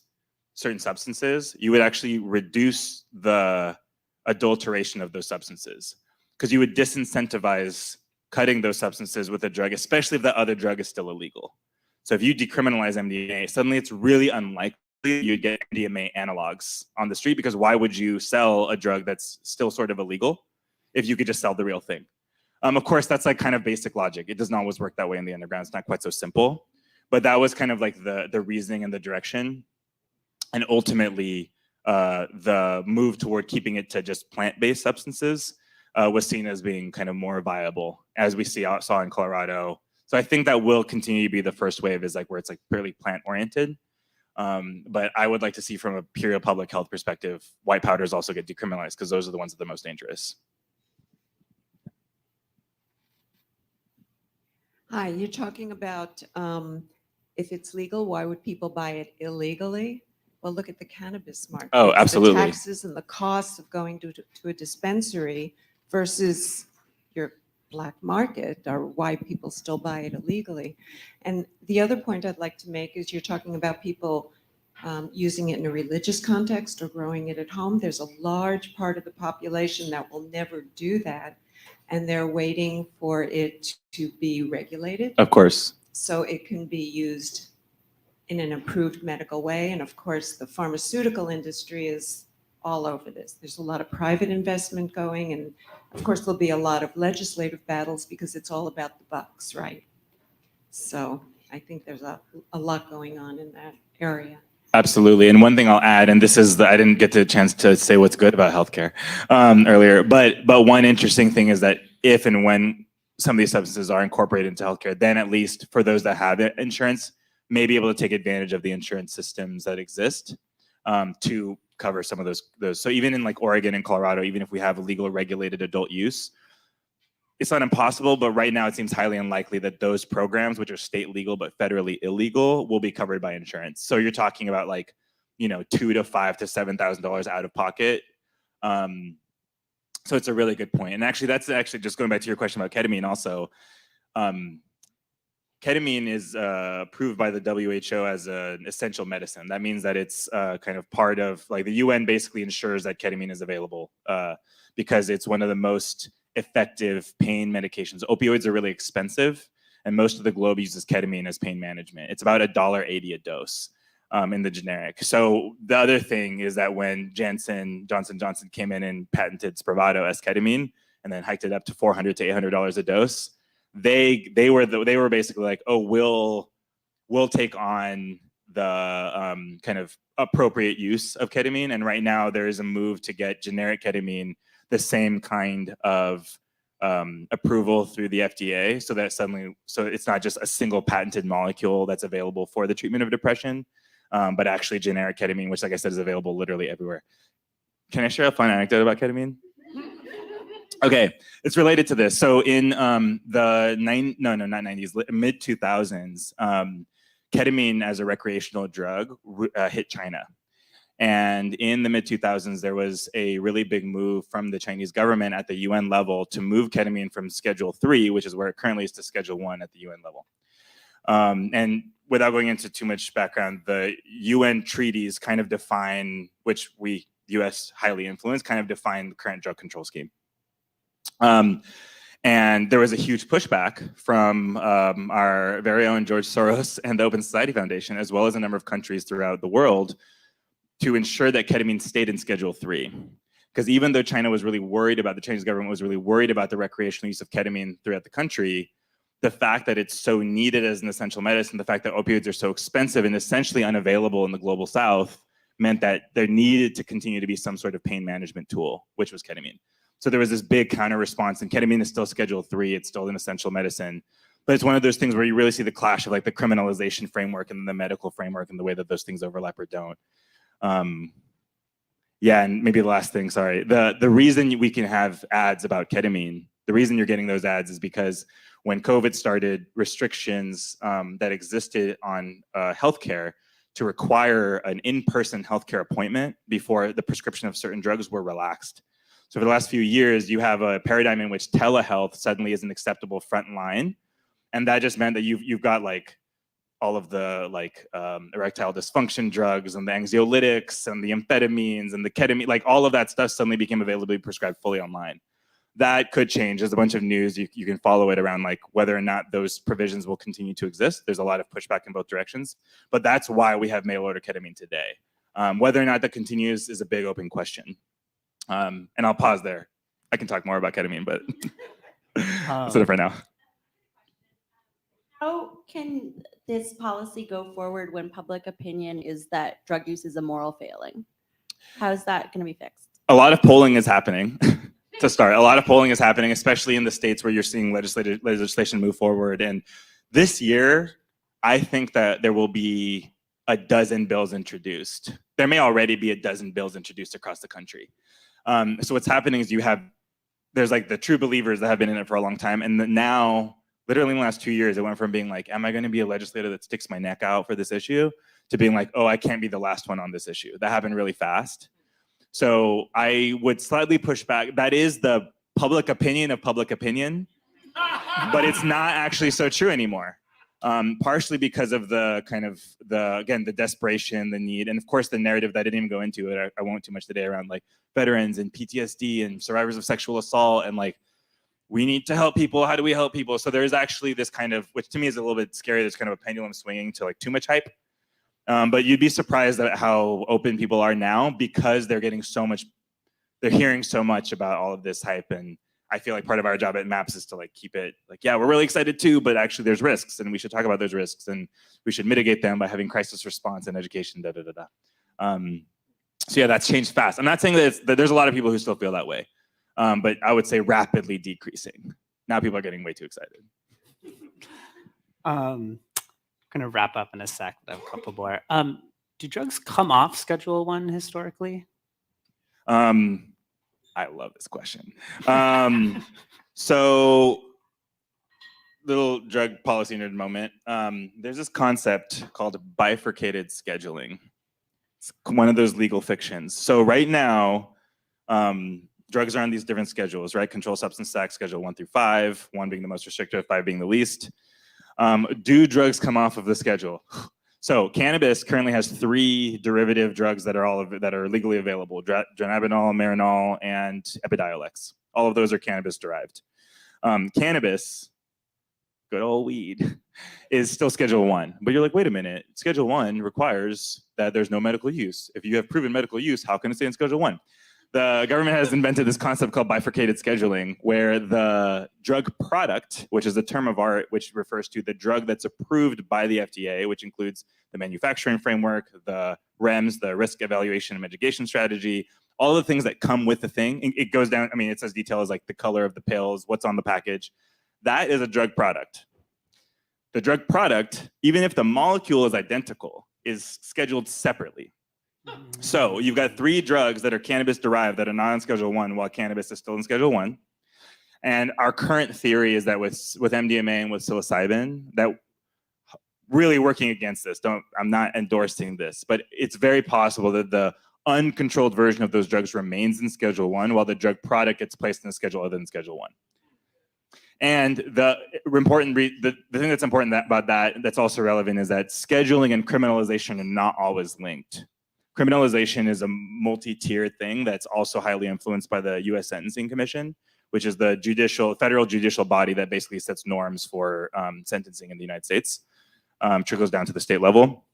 certain substances, you would actually reduce the adulteration of those substances, because you would disincentivize cutting those substances with a drug, especially if that other drug is still illegal. So if you decriminalize MDMA, suddenly it's really unlikely you'd get MDMA analogs on the street, because why would you sell a drug that's still sort of illegal if you could just sell the real thing? Of course, that's like kind of basic logic. It doesn't always work that way in the underground. It's not quite so simple. But that was kind of like the reasoning and the direction. And ultimately, the move toward keeping it to just plant-based substances was seen as being kind of more viable, as we saw in Colorado. So I think that will continue to be the first wave, is like where it's like purely plant-oriented. But I would like to see, from a pure public health perspective, white powders also get decriminalized, because those are the ones that are the most dangerous. Hi, you're talking about if it's legal, why would people buy it illegally? Well, look at the cannabis market. Oh, absolutely. The taxes and the costs of going to a dispensary versus your black market are why people still buy it illegally. And the other point I'd like to make is you're talking about people using it in a religious context or growing it at home. There's a large part of the population that will never do that, and they're waiting for it to be regulated. Of course. so it can be used in an approved medical way. And of course, the pharmaceutical industry is all over this. There's a lot of private investment going, and of course, there'll be a lot of legislative battles because it's all about the bucks, right? So I think there's a lot going on in that area. Absolutely. And one thing I'll add, and this is I didn't get the chance to say what's good about healthcare earlier, but one interesting thing is that if and when some of these substances are incorporated into healthcare, then at least for those that have insurance, may be able to take advantage of the insurance systems that exist to cover some of those. So even in like Oregon and Colorado, even if we have legal regulated adult use, it's not impossible, but right now it seems highly unlikely that those programs, which are state legal but federally illegal, will be covered by insurance. So you're talking about like, you know, $2,000 to $5,000 to $7,000 out of pocket. So it's a really good point. And actually, that's actually just going back to your question about ketamine. Also, ketamine is approved by the WHO as an essential medicine. That means that it's kind of part of like the UN basically ensures that ketamine is available because it's one of the most effective pain medications. Opioids are really expensive, and most of the globe uses ketamine as pain management. It's about $1.80 a dose in the generic. So the other thing is that when Johnson Johnson came in and patented Spravato as ketamine and then hiked it up to $400 to $800 a dose, they were basically like, oh, we'll take on the kind of appropriate use of ketamine. And right now there is a move to get generic ketamine the same kind of approval through the FDA, so that so it's not just a single patented molecule that's available for the treatment of depression, but actually generic ketamine, which, like I said, is available literally everywhere. Can I share a fun anecdote about ketamine? Okay, it's related to this. So in the mid 2000s, ketamine as a recreational drug hit China. And in the mid 2000s, there was a really big move from the Chinese government at the UN level to move ketamine from Schedule 3, which is where it currently is, to Schedule 1 at the UN level. And without going into too much background, the UN treaties kind of define, which we, US highly influenced, kind of define the current drug control scheme. And there was a huge pushback from our very own George Soros and the Open Society Foundation, as well as a number of countries throughout the world, to ensure that ketamine stayed in Schedule 3. Because even though China was really worried about, the Chinese government was really worried about the recreational use of ketamine throughout the country, the fact that it's so needed as an essential medicine, the fact that opioids are so expensive and essentially unavailable in the global south, meant that there needed to continue to be some sort of pain management tool, which was ketamine. So there was this big counter response, and ketamine is still Schedule 3, it's still an essential medicine. But it's one of those things where you really see the clash of like the criminalization framework and the medical framework and the way that those things overlap or don't. Yeah, and maybe the last thing, sorry. The reason we can have ads about ketamine, the reason you're getting those ads is because when COVID started, restrictions that existed on healthcare to require an in-person healthcare appointment before the prescription of certain drugs were relaxed. So for the last few years, you have a paradigm in which telehealth suddenly is an acceptable front line. And that just meant that you've got like all of the like erectile dysfunction drugs and the anxiolytics and the amphetamines and the ketamine, like all of that stuff suddenly became available to be prescribed fully online. That could change. There's a bunch of news. You can follow it around like whether or not those provisions will continue to exist. There's a lot of pushback in both directions, but that's why we have mail order ketamine today. Whether or not that continues is a big open question. And I'll pause there. I can talk more about ketamine, but that's it for now. How can this policy go forward when public opinion is that drug use is a moral failing? How is that going to be fixed? A lot of polling is happening. To start, a lot of polling is happening, especially in the states where you're seeing legislation move forward. And this year, I think that there will be a dozen bills introduced. There may already be a dozen bills introduced across the country. So what's happening is there's like the true believers that have been in it for a long time, and now, literally in the last 2 years, it went from being like, am I going to be a legislator that sticks my neck out for this issue, to being like, oh, I can't be the last one on this issue. That happened really fast. So I would slightly push back. That is the public opinion of public opinion, but it's not actually so true anymore. Partially because of the kind of the desperation, the need, and of course the narrative that I didn't even go into it. I won't too much today around like veterans and PTSD and survivors of sexual assault, and like we need to help people. How do we help people? So there's actually this kind of, which to me is a little bit scary, there's kind of a pendulum swinging to like too much hype. But you'd be surprised at how open people are now because they're getting so much, they're hearing so much about all of this hype. And I feel like part of our job at MAPS is to like keep it like, yeah, we're really excited too, but actually there's risks and we should talk about those risks and we should mitigate them by having crisis response and education, da, da, da, da. So yeah, that's changed fast. I'm not saying that there's a lot of people who still feel that way, but I would say rapidly decreasing. Now people are getting way too excited. Going to wrap up in a sec. I have a couple more. Do drugs come off Schedule 1 historically? I love this question. So, little drug policy nerd moment. There's this concept called bifurcated scheduling. It's one of those legal fictions. So right now, drugs are on these different schedules, right? Controlled substance act, Schedule 1 through 5, 1 being the most restrictive, 5 being the least. Do drugs come off of the schedule? So cannabis currently has 3 derivative drugs that are legally available: dronabinol, marinol, and Epidiolex. All of those are cannabis derived. Cannabis, good old weed, is still Schedule 1. But you're like, wait a minute, Schedule 1 requires that there's no medical use. If you have proven medical use, how can it stay in Schedule 1? The government has invented this concept called bifurcated scheduling, where the drug product, which is a term of art, which refers to the drug that's approved by the FDA, which includes the manufacturing framework, the REMS, the risk evaluation and mitigation strategy, all the things that come with the thing. It goes down, I mean, it says details like the color of the pills, what's on the package. That is a drug product. The drug product, even if the molecule is identical, is scheduled separately. So you've got 3 drugs that are cannabis derived that are not on Schedule 1 while cannabis is still in Schedule 1. And our current theory is that with MDMA and with psilocybin, that really working against this, I'm not endorsing this, but it's very possible that the uncontrolled version of those drugs remains in Schedule 1 while the drug product gets placed in a schedule other than Schedule 1. And the thing that's important about that, that's also relevant, is that scheduling and criminalization are not always linked. Criminalization is a multi-tiered thing that's also highly influenced by the U.S. Sentencing Commission, which is the federal judicial body that basically sets norms for sentencing in the United States. Trickles down to the state level.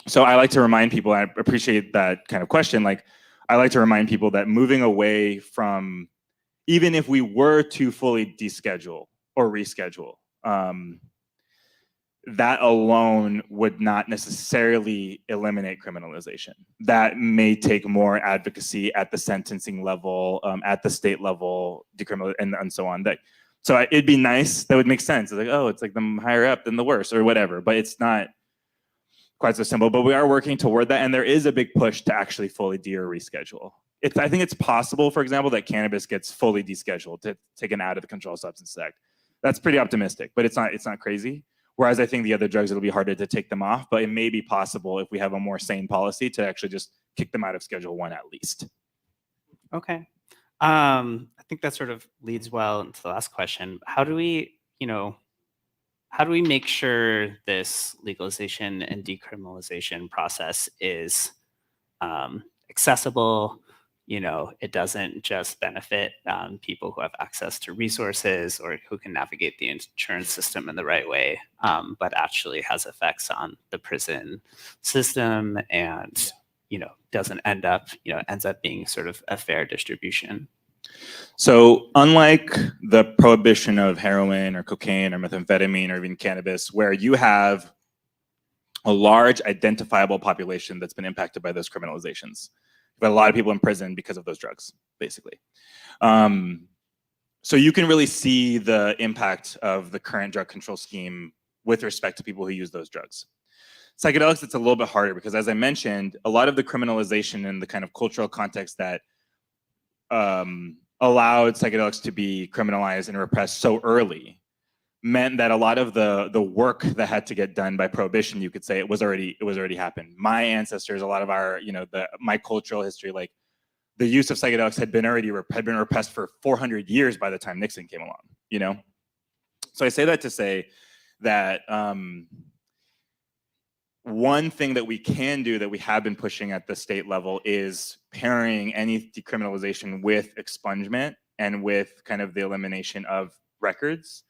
So I like to remind people, and I appreciate that kind of question, like I like to remind people that moving away from, even if we were to fully deschedule or reschedule, that alone would not necessarily eliminate criminalization. That may take more advocacy at the sentencing level, at the state level, and so on. So it'd be nice, that would make sense. It's like, oh, it's like the higher up, then the worse, or whatever. But it's not quite so simple. But we are working toward that, and there is a big push to actually fully de or reschedule. I think it's possible, for example, that cannabis gets fully descheduled, taken out of the Controlled Substances Act. That's pretty optimistic, but it's not crazy. Whereas I think the other drugs, it'll be harder to take them off, but it may be possible if we have a more sane policy to actually just kick them out of Schedule 1 at least. Okay. I think that sort of leads well into the last question. How do we make sure this legalization and decriminalization process is accessible? It doesn't just benefit people who have access to resources or who can navigate the insurance system in the right way, but actually has effects on the prison system and, doesn't ends up being sort of a fair distribution. So unlike the prohibition of heroin or cocaine or methamphetamine or even cannabis, where you have a large identifiable population that's been impacted by those criminalizations, but a lot of people in prison because of those drugs, basically. So you can really see the impact of the current drug control scheme with respect to people who use those drugs. Psychedelics, it's a little bit harder because, as I mentioned, a lot of the criminalization and the kind of cultural context that allowed psychedelics to be criminalized and repressed so early meant that a lot of the work that had to get done by prohibition, you could say, it was already happened. My ancestors, a lot of our, my cultural history, like the use of psychedelics had been repressed for 400 years by the time Nixon came along, So I say that to say that one thing that we can do that we have been pushing at the state level is pairing any decriminalization with expungement and with kind of the elimination of records.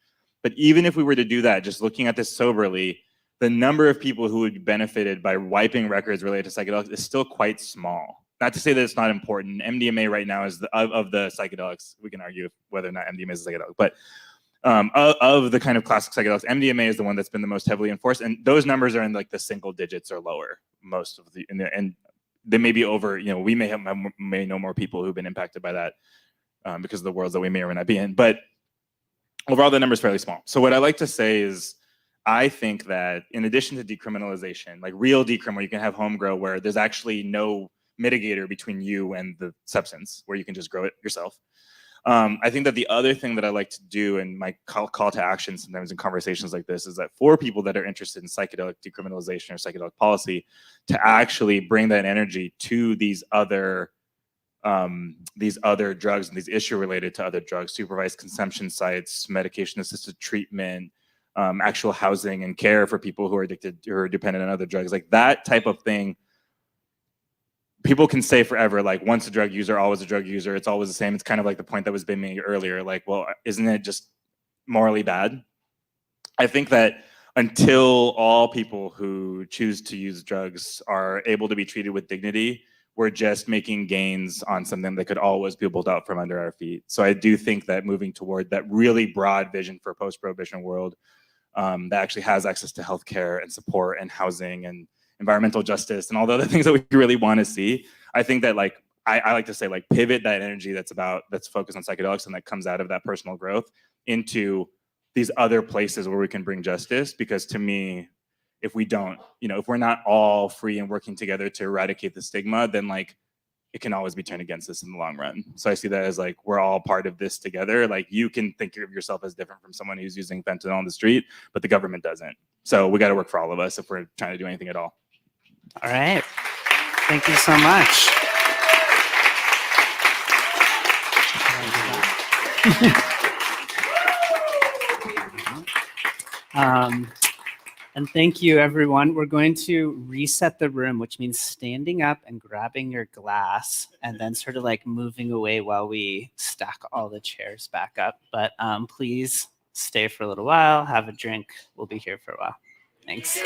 But even if we were to do that, just looking at this soberly, the number of people who would be benefited by wiping records related to psychedelics is still quite small. Not to say that it's not important. MDMA right now is of the psychedelics. We can argue whether or not MDMA is a psychedelic, but of the kind of classic psychedelics, MDMA is the one that's been the most heavily enforced, and those numbers are in like the single digits or lower. Most of the and they may be over. You know, we may know more people who've been impacted by that because of the worlds that we may or may not be in. But overall, the number is fairly small. So what I like to say is, I think that in addition to decriminalization, like real decrim, where you can have home grow, where there's actually no mitigator between you and the substance, where you can just grow it yourself. I think that the other thing that I like to do, and my call to action sometimes in conversations like this, is that for people that are interested in psychedelic decriminalization or psychedelic policy, to actually bring that energy to these other drugs and these issues related to other drugs, supervised consumption sites, medication-assisted treatment, actual housing and care for people who are addicted or dependent on other drugs, like that type of thing. People can say forever, like, once a drug user, always a drug user. It's always the same. It's kind of like the point that was being made earlier. Like, well, isn't it just morally bad? I think that until all people who choose to use drugs are able to be treated with dignity, we're just making gains on something that could always be pulled out from under our feet. So I do think that moving toward that really broad vision for a post-prohibition world that actually has access to healthcare and support and housing and environmental justice and all the other things that we really want to see. I think that, like, I like to say, like, pivot that energy that's focused on psychedelics and that comes out of that personal growth into these other places where we can bring justice. Because to me, if we don't, if we're not all free and working together to eradicate the stigma, then like it can always be turned against us in the long run. So I see that as like, we're all part of this together. Like, you can think of yourself as different from someone who's using fentanyl on the street, but the government doesn't. So we got to work for all of us if we're trying to do anything at all. All right. Thank you so much. And thank you, everyone. We're going to reset the room, which means standing up and grabbing your glass and then sort of like moving away while we stack all the chairs back up. But please stay for a little while, have a drink. We'll be here for a while. Thanks.